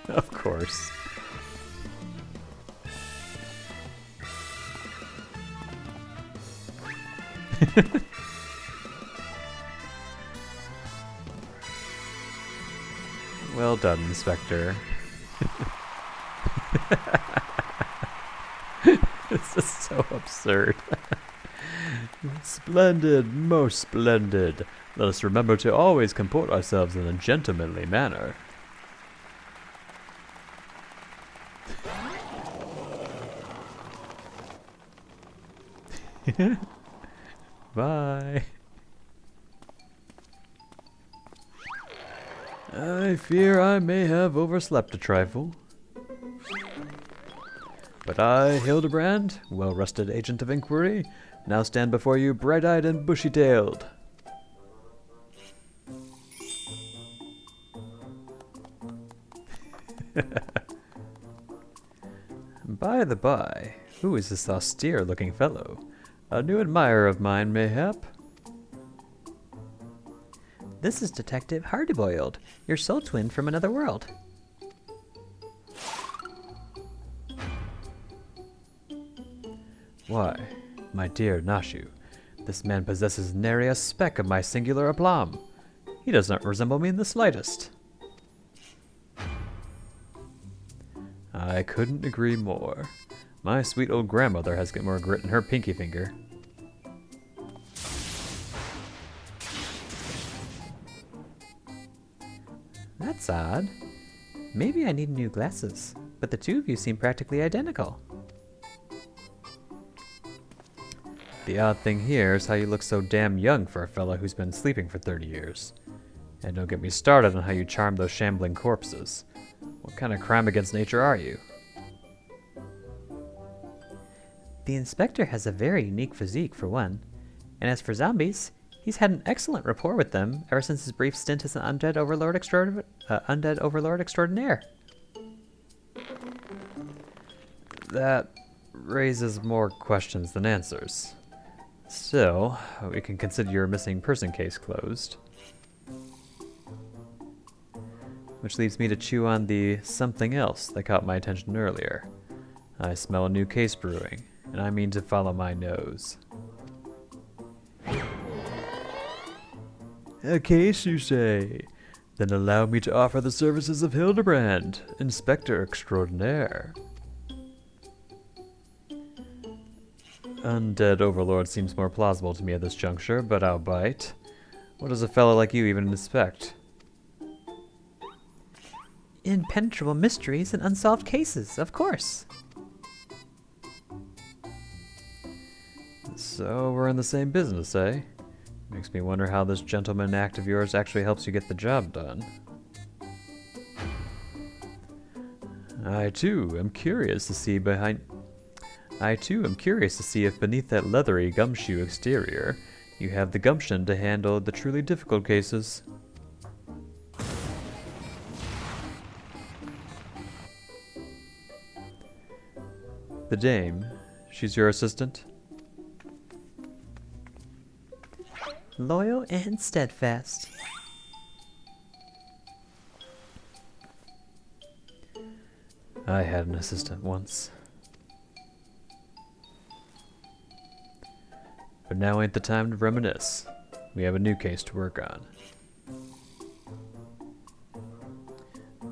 Of course. Well done, Inspector. This is so absurd. Splendid, most splendid. Let us remember to always comport ourselves in a gentlemanly manner. Bye. I fear I may have overslept a trifle. But I, Hildebrand, well-rested agent of inquiry, now stand before you bright-eyed and bushy-tailed. By the by, who is this austere-looking fellow? A new admirer of mine, mayhap? This is Detective Hardiboiled, your soul twin from another world. Why, my dear Nashu, this man possesses nary a speck of my singular aplomb. He does not resemble me in the slightest. I couldn't agree more. My sweet old grandmother has got more grit in her pinky finger. That's odd. Maybe I need new glasses, but the two of you seem practically identical. The odd thing here is how you look so damn young for a fella who's been sleeping for 30 years. And don't get me started on how you charm those shambling corpses. What kind of crime against nature are you? The inspector has a very unique physique, for one. And as for zombies, he's had an excellent rapport with them ever since his brief stint as an undead overlord extraordinaire. That raises more questions than answers. Still, we can consider your missing person case closed. Which leaves me to chew on the something else that caught my attention earlier. I smell a new case brewing, and I mean to follow my nose. A case, you say? Then allow me to offer the services of Hildebrand, Inspector Extraordinaire. Undead Overlord seems more plausible to me at this juncture, but I'll bite. What does a fellow like you even inspect? Impenetrable mysteries and unsolved cases, of course. So we're in the same business, eh? Makes me wonder how this gentleman act of yours actually helps you get the job done. I too am curious to see if beneath that leathery gumshoe exterior, you have the gumption to handle the truly difficult cases. The dame, she's your assistant? Loyal and steadfast. I had an assistant once. But now ain't the time to reminisce. We have a new case to work on.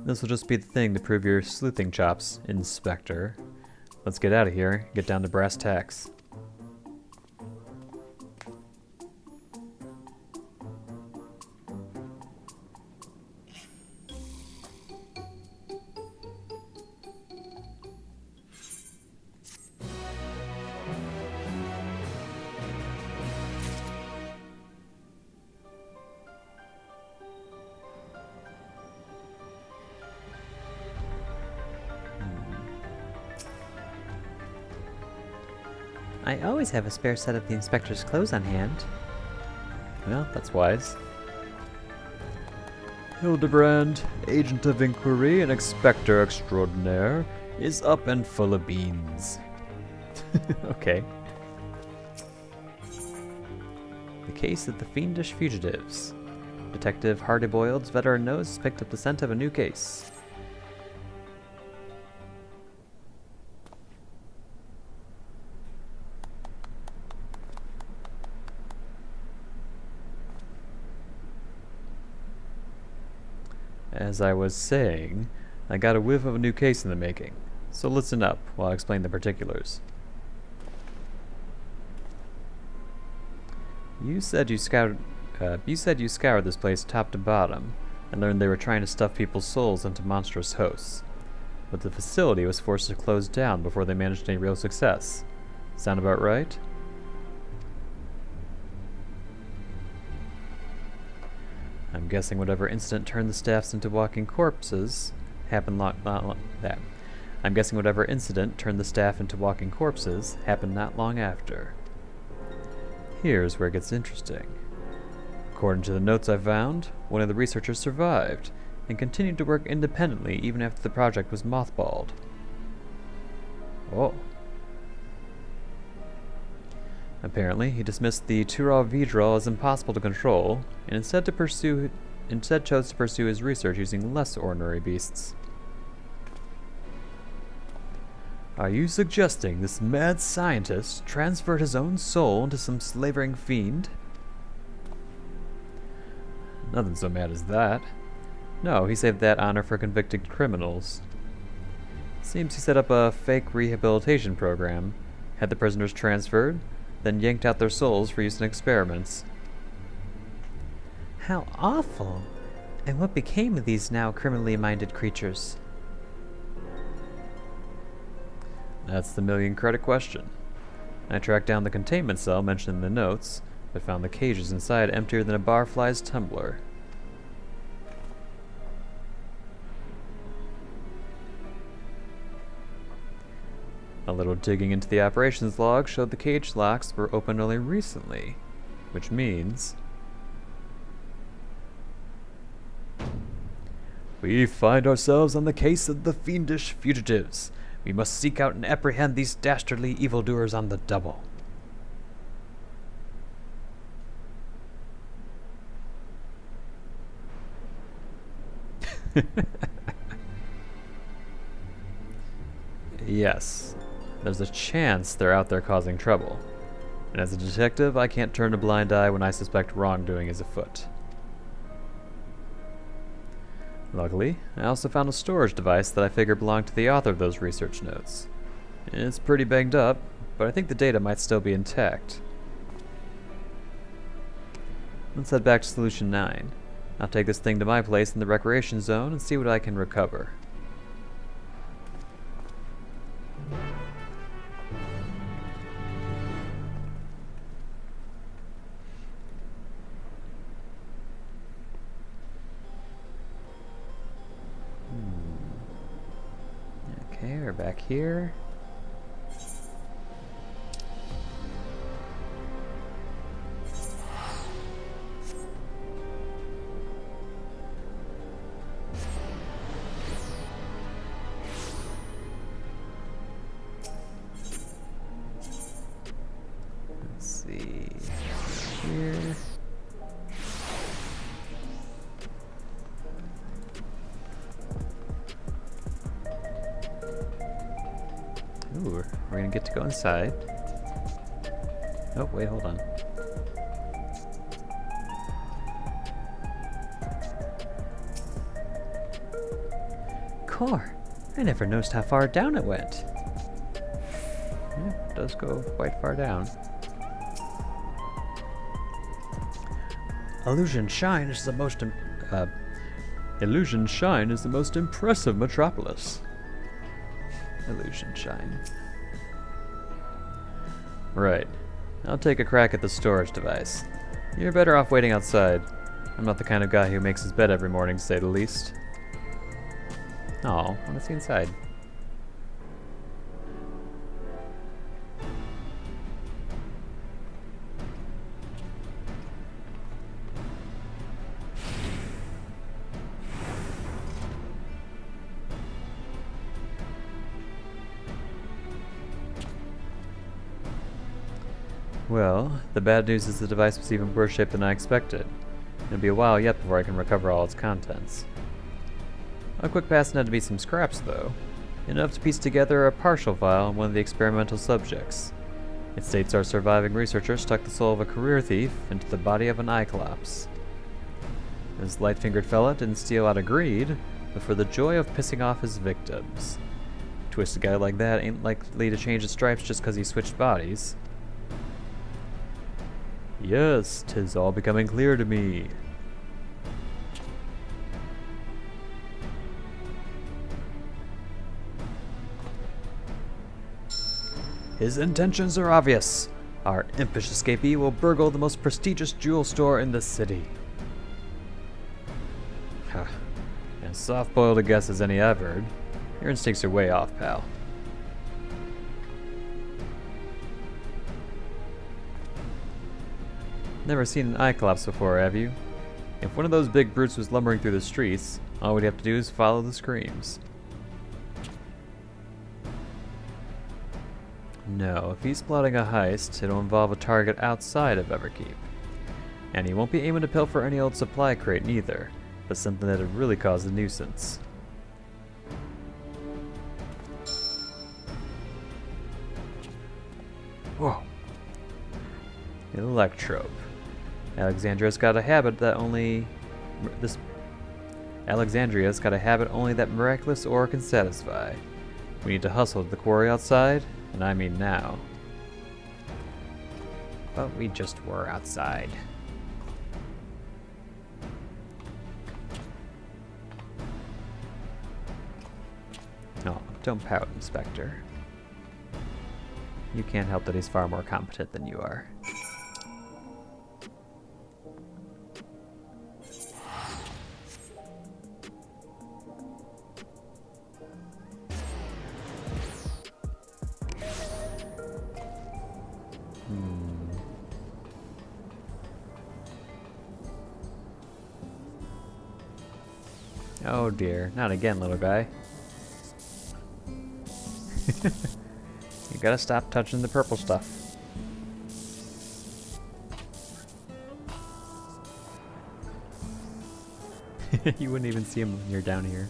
This will just be the thing to prove your sleuthing chops, Inspector. Let's get out of here, get down to brass tacks. I always have a spare set of the inspector's clothes on hand. Well, that's wise. Hildebrand, agent of inquiry and inspector extraordinaire, is up and full of beans. Okay. The case of the fiendish fugitives. Detective Hardiboiled's veteran nose has picked up the scent of a new case. As I was saying, I got a whiff of a new case in the making, so listen up while I explain the particulars. You said you scoured this place top to bottom and learned they were trying to stuff people's souls into monstrous hosts. But the facility was forced to close down before they managed any real success. Sound about right? I'm guessing whatever incident turned the staffs into walking corpses happened not long after. Here's where it gets interesting. According to the notes I found, one of the researchers survived and continued to work independently even after the project was mothballed. Oh. Apparently, he dismissed the Tural Vidral as impossible to control, and instead chose to pursue his research using less ordinary beasts. Are you suggesting this mad scientist transferred his own soul into some slavering fiend? Nothing so mad as that. No, he saved that honor for convicted criminals. Seems he set up a fake rehabilitation program, had the prisoners transferred, then yanked out their souls for use in experiments. How awful! And what became of these now criminally minded creatures? That's the million-credit question. I tracked down the containment cell mentioned in the notes, but found the cages inside emptier than a barfly's tumbler. A little digging into the operations log showed the cage locks were opened only recently, which means... We find ourselves on the case of the fiendish fugitives. We must seek out and apprehend these dastardly evildoers on the double. Yes, there's a chance they're out there causing trouble. And as a detective, I can't turn a blind eye when I suspect wrongdoing is afoot. Luckily, I also found a storage device that I figure belonged to the author of those research notes. It's pretty banged up, but I think the data might still be intact. Let's head back to Solution 9. I'll take this thing to my place in the recreation zone and see what I can recover. Okay, we're back here. Let's see. Here. Ooh, we're gonna get to go inside. Oh, wait, hold on. Core, I never noticed how far down it went. Yeah, it does go quite far down. Illusion Shine is the most impressive metropolis. Illusion Shine. Right. I'll take a crack at the storage device. You're better off waiting outside. I'm not the kind of guy who makes his bed every morning, to say the least. Oh, I want to see inside. Well, the bad news is the device was even worse shape than I expected. It'll be a while yet before I can recover all its contents. A quick pass had to be some scraps, though. Enough to piece together a partial file on one of the experimental subjects. It states our surviving researcher stuck the soul of a career thief into the body of an Cyclops. This light-fingered fella didn't steal out of greed, but for the joy of pissing off his victims. Twisted guy like that ain't likely to change his stripes just because he switched bodies. Yes, 'tis all becoming clear to me. His intentions are obvious. Our impish escapee will burgle the most prestigious jewel store in the city. Huh. As soft-boiled a guess as any I've heard. Your instincts are way off, pal. Never seen an eye collapse before, have you? If one of those big brutes was lumbering through the streets, all we'd have to do is follow the screams. No, if he's plotting a heist, it'll involve a target outside of Everkeep. And he won't be aiming to pilfer any old supply crate neither, but something that'd really cause a nuisance. Whoa. Electrope. Alexandria's got a habit that only that miraculous ore can satisfy. We need to hustle to the quarry outside, and I mean now. But we just were outside. Oh, don't pout, Inspector. You can't help that he's far more competent than you are. Oh dear, not again, little guy. You gotta stop touching the purple stuff. You wouldn't even see him when you're down here.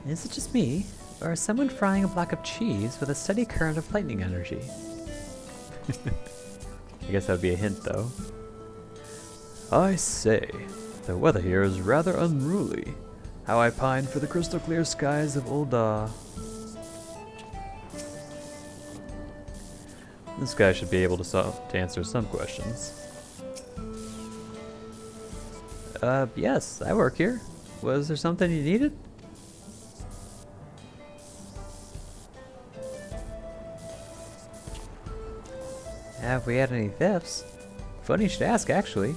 Is it just me, or is someone frying a block of cheese with a steady current of lightning energy? I guess that would be a hint, though. I say, the weather here is rather unruly. How I pine for the crystal clear skies of Ul'dah. This guy should be able to answer some questions. Yes, I work here. Was there something you needed? Have we had any thefts? Funny you should ask, actually.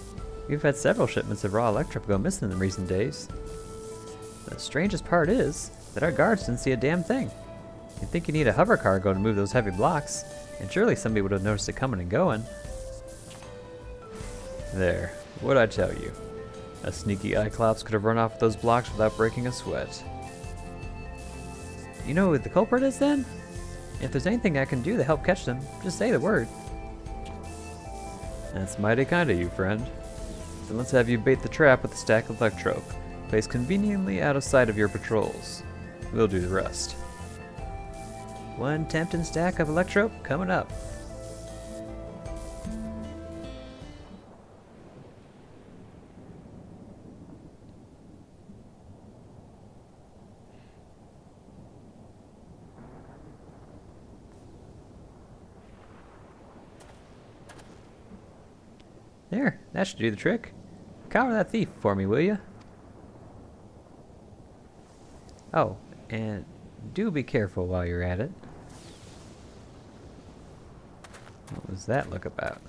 We've had several shipments of raw electric go missing in recent days. The strangest part is that our guards didn't see a damn thing. You'd think you need a hover cargo to move those heavy blocks, and surely somebody would have noticed it coming and going. There, what'd I tell you? A sneaky Cyclops could have run off those blocks without breaking a sweat. You know who the culprit is then? If there's anything I can do to help catch them, just say the word. That's mighty kind of you, friend. Then let's have you bait the trap with a stack of electrope, placed conveniently out of sight of your patrols. We'll do the rest. One tempting stack of electrope coming up. There, that should do the trick. Cover that thief for me, will you? Oh, and do be careful while you're at it. What was that look about?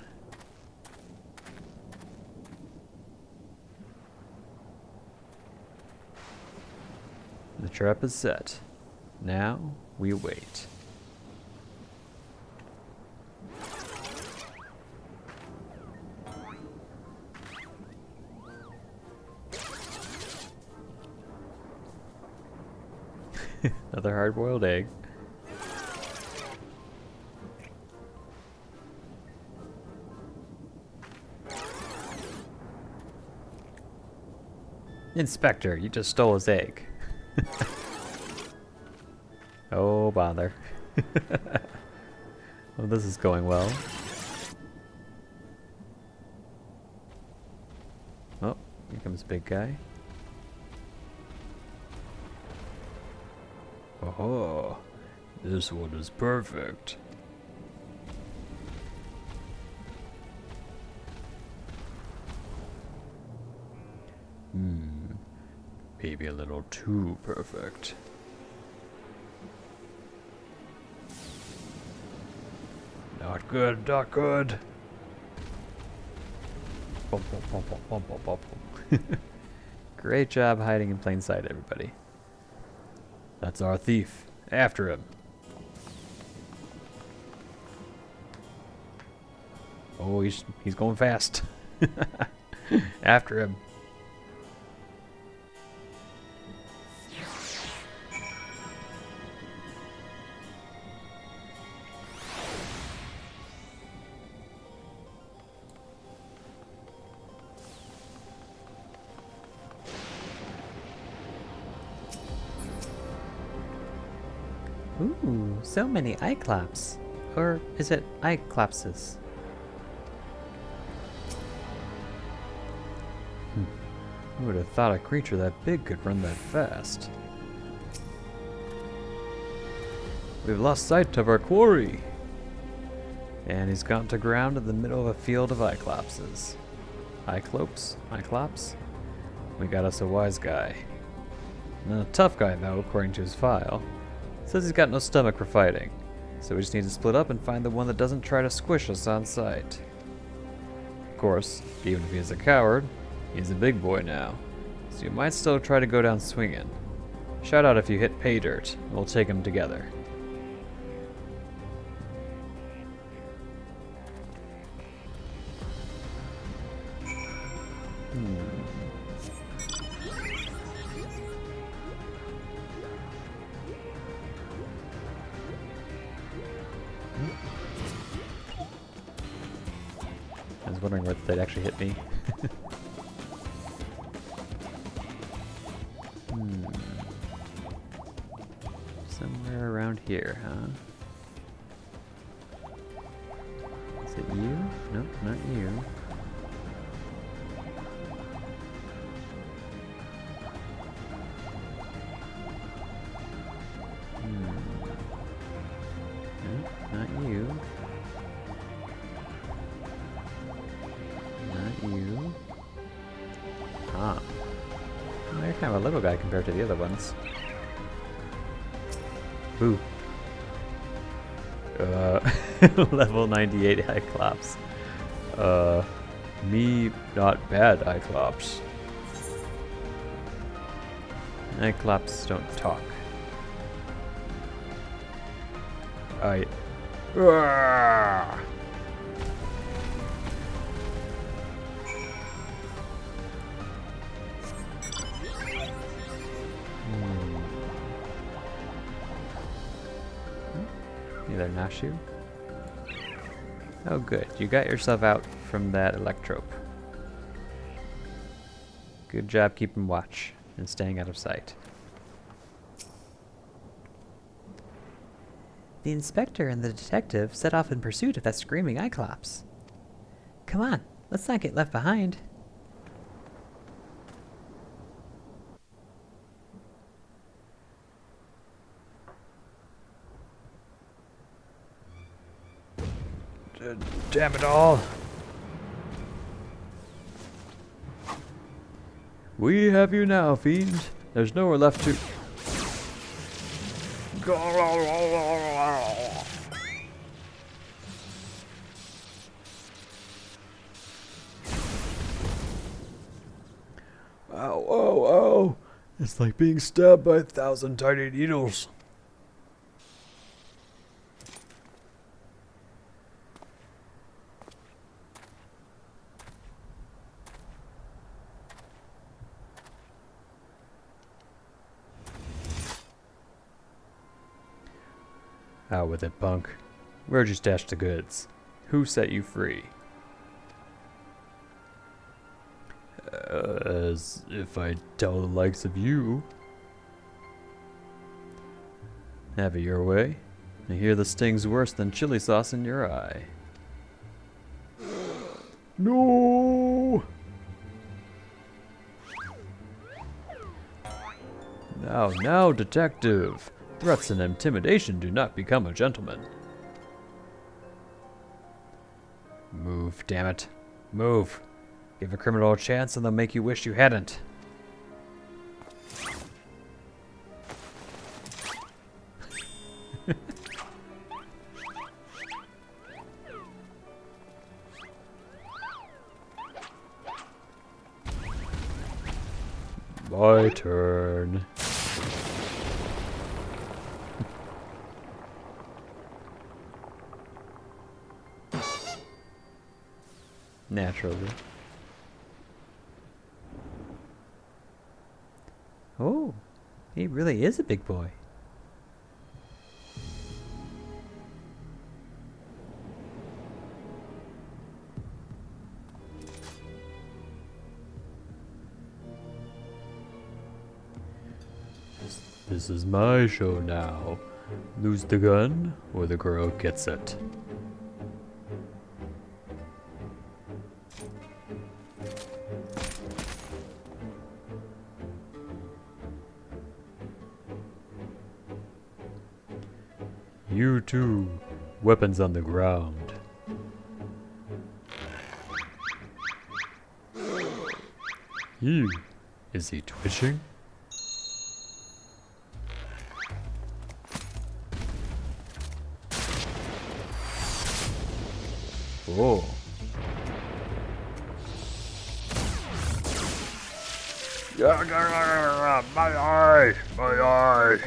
The trap is set. Now we wait. Another hard-boiled egg. Inspector, you just stole his egg. Oh, bother. Well, this is going well. Here comes big guy. Oh, this one is perfect. Maybe a little too perfect. Not good, not good. Bum, bum, bum, bum, bum, bum, bum, bum. Great job hiding in plain sight, everybody. That's our thief. After him. Oh, he's going fast. After him. Ooh, so many Cyclops. Or is it Cyclopses? Who would have thought a creature that big could run that fast? We've lost sight of our quarry. And he's gone to ground in the middle of a field of Cyclopses. Cyclops? We got us a wise guy. And a tough guy, though, according to his file. Says he's got no stomach for fighting. So we just need to split up and find the one that doesn't try to squish us on sight. Of course, even if he's a coward, he's a big boy now. So you might still try to go down swinging. Shout out if you hit pay dirt, and we'll take him together. I was wondering whether they'd actually hit me. Somewhere around here, huh? Is it you? Nope, not you. Nope, not you. Not you. Ah. Well, you're kind of a little guy compared to the other ones. Boo. Level 98 Cyclops. Me not bad, Cyclops. Cyclops don't talk. Roar! Either Nashu. Oh good, you got yourself out from that electrope. Good job keeping watch and staying out of sight. The inspector and the detective set off in pursuit of that screaming Cyclops. Come on, let's not get left behind. Damn it all. We have you now, fiend. There's nowhere left to... Ow, ow, ow. It's like being stabbed by 1,000 tiny needles. Out with it, punk. Where'd you stash the goods? Who set you free? As if I tell the likes of you. Have it your way. I hear the sting's worse than chili sauce in your eye. No! Now, detective. Threats and intimidation do not become a gentleman. Move, damn it. Move. Give a criminal a chance and they'll make you wish you hadn't. My turn. Naturally. Oh, he really is a big boy. This is my show now. Lose the gun, or the girl gets it. You too. Weapons on the ground. Is he twitching? Oh. My eye! My eye!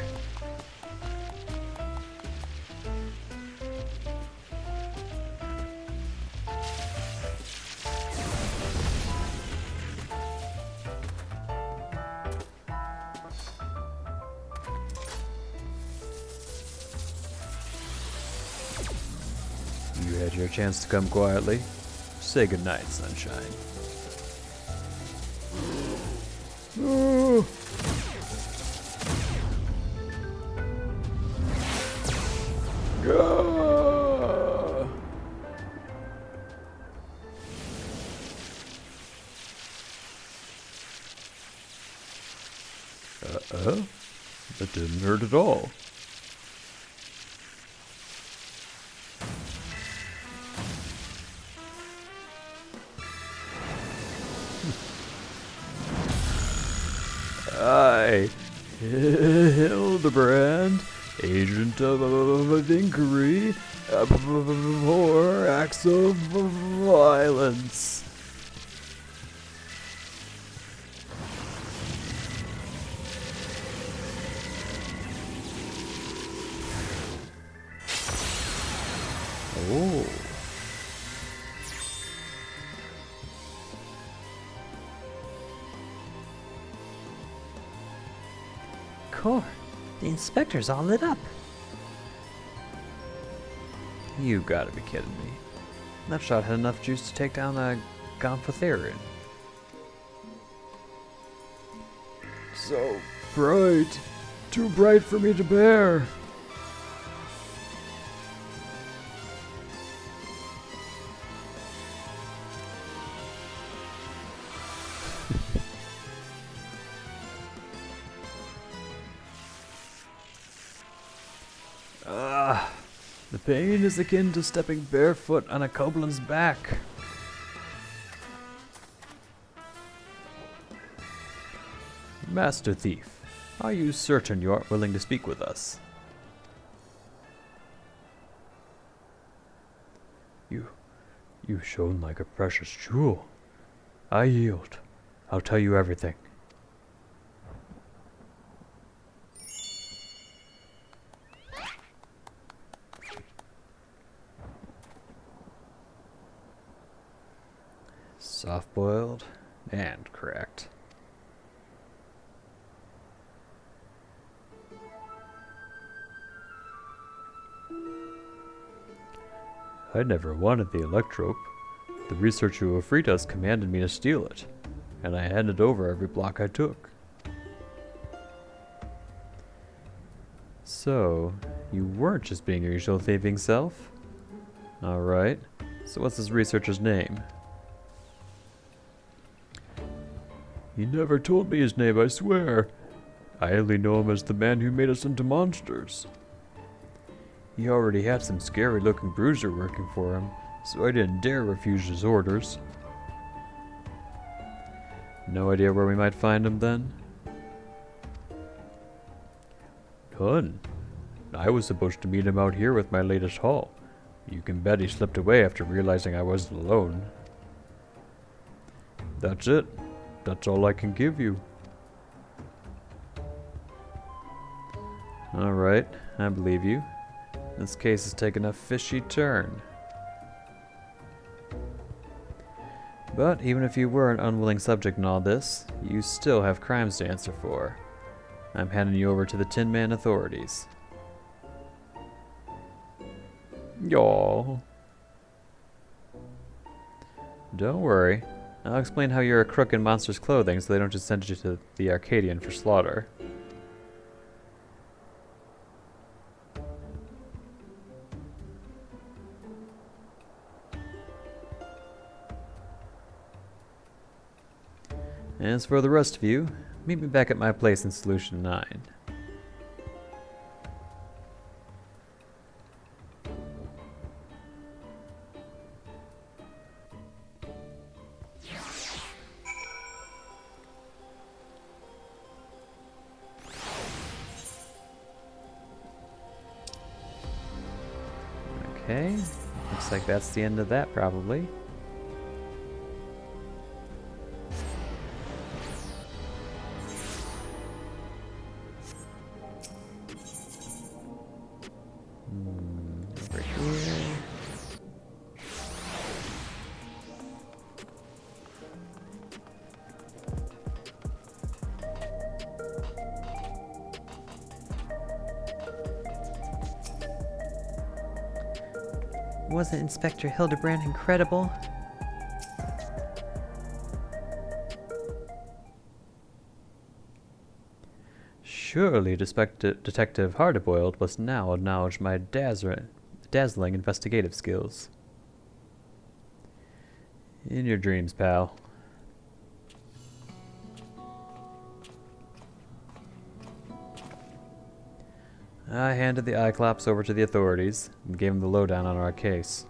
You had your chance to come quietly. Say goodnight, sunshine. Oh. Ah. That didn't hurt at all. I, Hildebrand, agent of inquiry, for acts of violence. Oh. Core, the inspector's all lit up. You gotta be kidding me. That shot had enough juice to take down a Gomphotherian. So bright. Too bright for me to bear. The pain is akin to stepping barefoot on a Koblin's back. Master Thief, are you certain you aren't willing to speak with us? You shone like a precious jewel. I yield. I'll tell you everything. Soft-boiled and cracked. I never wanted the electrope. The researcher who freed us commanded me to steal it, and I handed over every block I took. So, you weren't just being your usual thieving self? Alright, so what's this researcher's name? He never told me his name, I swear. I only know him as the man who made us into monsters. He already had some scary-looking bruiser working for him, so I didn't dare refuse his orders. No idea where we might find him then? None. I was supposed to meet him out here with my latest haul. You can bet he slipped away after realizing I wasn't alone. That's it. That's all I can give you. Alright, I believe you. This case has taken a fishy turn. But even if you were an unwilling subject in all this, you still have crimes to answer for. I'm handing you over to the Tin Man authorities. Yaw. Don't worry. I'll explain how you're a crook in monsters' clothing so they don't just send you to the Arcadian for slaughter. As for the rest of you, meet me back at my place in Solution 9. Okay, looks like that's the end of that probably. Over here. Wasn't Inspector Hildebrand incredible? Surely Detective Hardiboiled must now acknowledge my dazzling investigative skills. In your dreams, pal. I handed the Cyclops over to the authorities and gave him the lowdown on our case.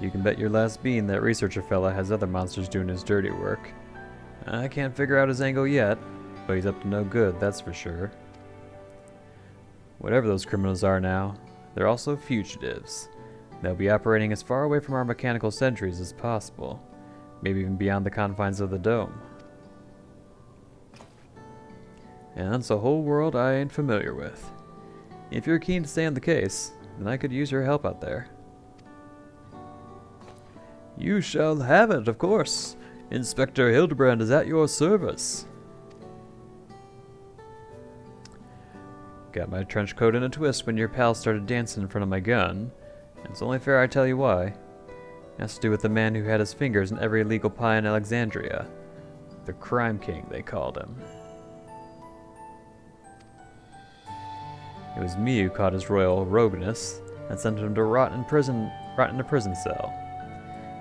You can bet your last bean that researcher fella has other monsters doing his dirty work. I can't figure out his angle yet, but he's up to no good, that's for sure. Whatever those criminals are now, they're also fugitives. They'll be operating as far away from our mechanical sentries as possible, maybe even beyond the confines of the dome. And that's a whole world I ain't familiar with. If you're keen to stay on the case, then I could use your help out there. You shall have it, of course. Inspector Hildebrand is at your service. Got my trench coat in a twist when your pal started dancing in front of my gun. It's only fair I tell you why. It has to do with the man who had his fingers in every illegal pie in Alexandria. The Crime King, they called him. It was me who caught his royal rogueness and sent him to rot in a prison cell.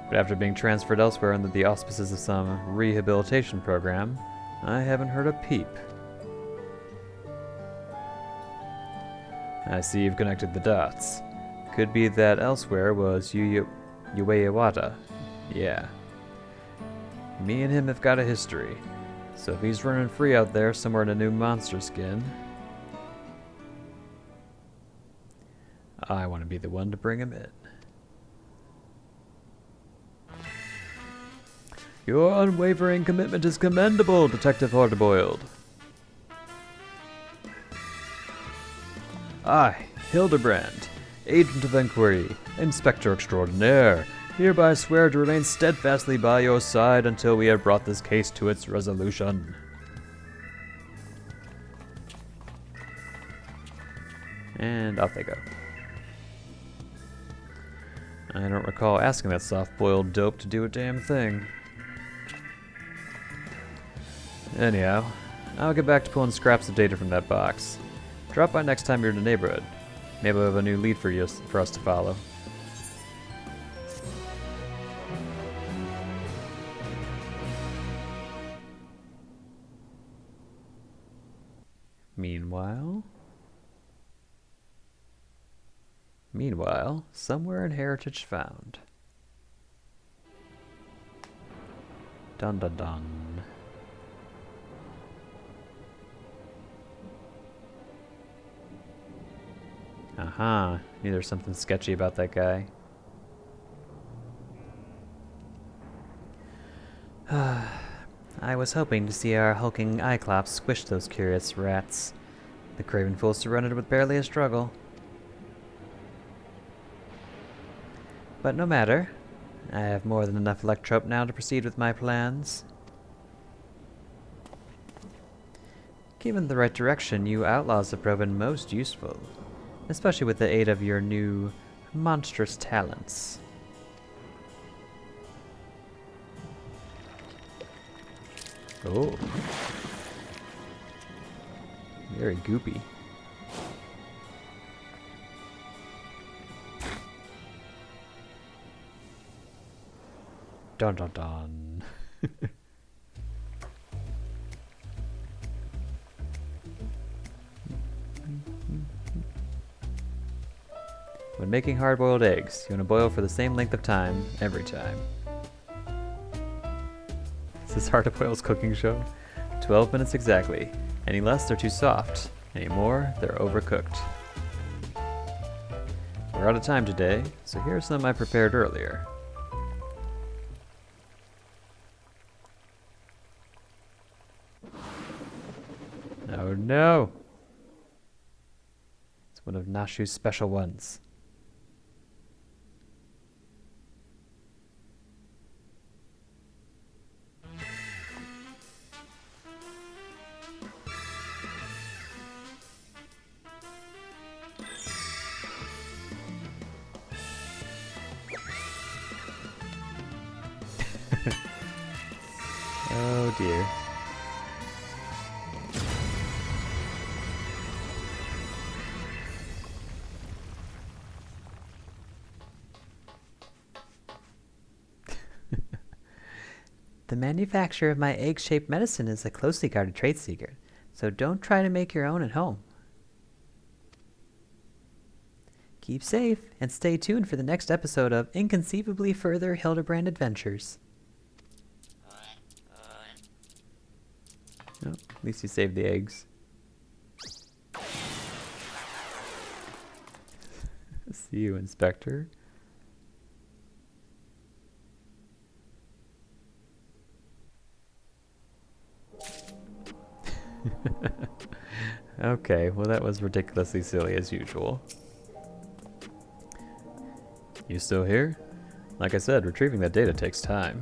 But after being transferred elsewhere under the auspices of some rehabilitation program, I haven't heard a peep. I see you've connected the dots. Could be that elsewhere was Ueyawata. Yeah. Me and him have got a history. So if he's running free out there somewhere in a new monster skin, I want to be the one to bring him in. Your unwavering commitment is commendable, Detective Hardiboiled. I, Hildebrand, Agent of Inquiry, Inspector Extraordinaire, hereby swear to remain steadfastly by your side until we have brought this case to its resolution. And off they go. I don't recall asking that soft-boiled dope to do a damn thing. Anyhow, I'll get back to pulling scraps of data from that box. Drop by next time you're in the neighborhood. Maybe we'll have a new lead for us to follow. Meanwhile, somewhere in Heritage Found. Dun dun dun. Aha, knew there's something sketchy about that guy. I was hoping to see our hulking Cyclops squish those curious rats. The craven fool surrendered with barely a struggle. But no matter. I have more than enough electrope now to proceed with my plans. Given the right direction, you outlaws have proven most useful, especially with the aid of your new monstrous talents. Oh. Very goopy. Dun dun dun. When making hard-boiled eggs, you want to boil for the same length of time every time. This is Hardiboiled's cooking show. 12 minutes exactly. Any less, they're too soft. Any more, they're overcooked. We're out of time today, so here are some I prepared earlier. Oh no! It's one of Nashu's special ones. Oh dear. The manufacture of my egg-shaped medicine is a closely guarded trade secret, so don't try to make your own at home. Keep safe, and stay tuned for the next episode of Inconceivably Further Hildebrand Adventures. Oh, at least you saved the eggs. See you, Inspector. Okay, well that was ridiculously silly as usual. You still here? Like I said, retrieving that data takes time.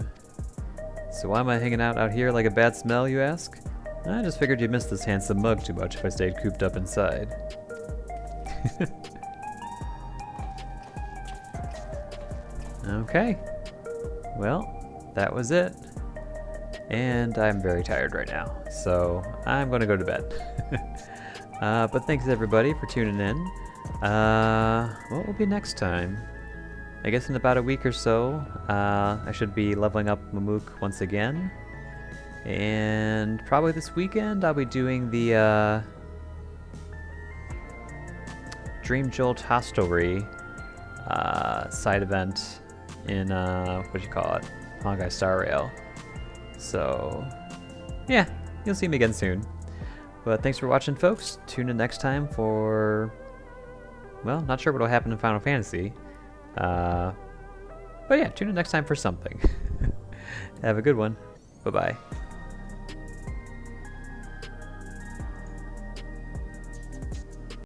So why am I hanging out here like a bad smell, you ask? I just figured you'd miss this handsome mug too much if I stayed cooped up inside. Okay. Well, that was it. And I'm very tired right now, so I'm going to go to bed. But thanks everybody for tuning in. What will be next time? I guess in about a week or so, I should be leveling up Mamook once again. And probably this weekend I'll be doing the Dream Jolt Hostelry side event in, Honkai Star Rail. So, yeah, you'll see me again soon. But thanks for watching, folks. Tune in next time for, well, not sure what will happen in Final Fantasy. But yeah, tune in next time for something. Have a good one. Bye-bye.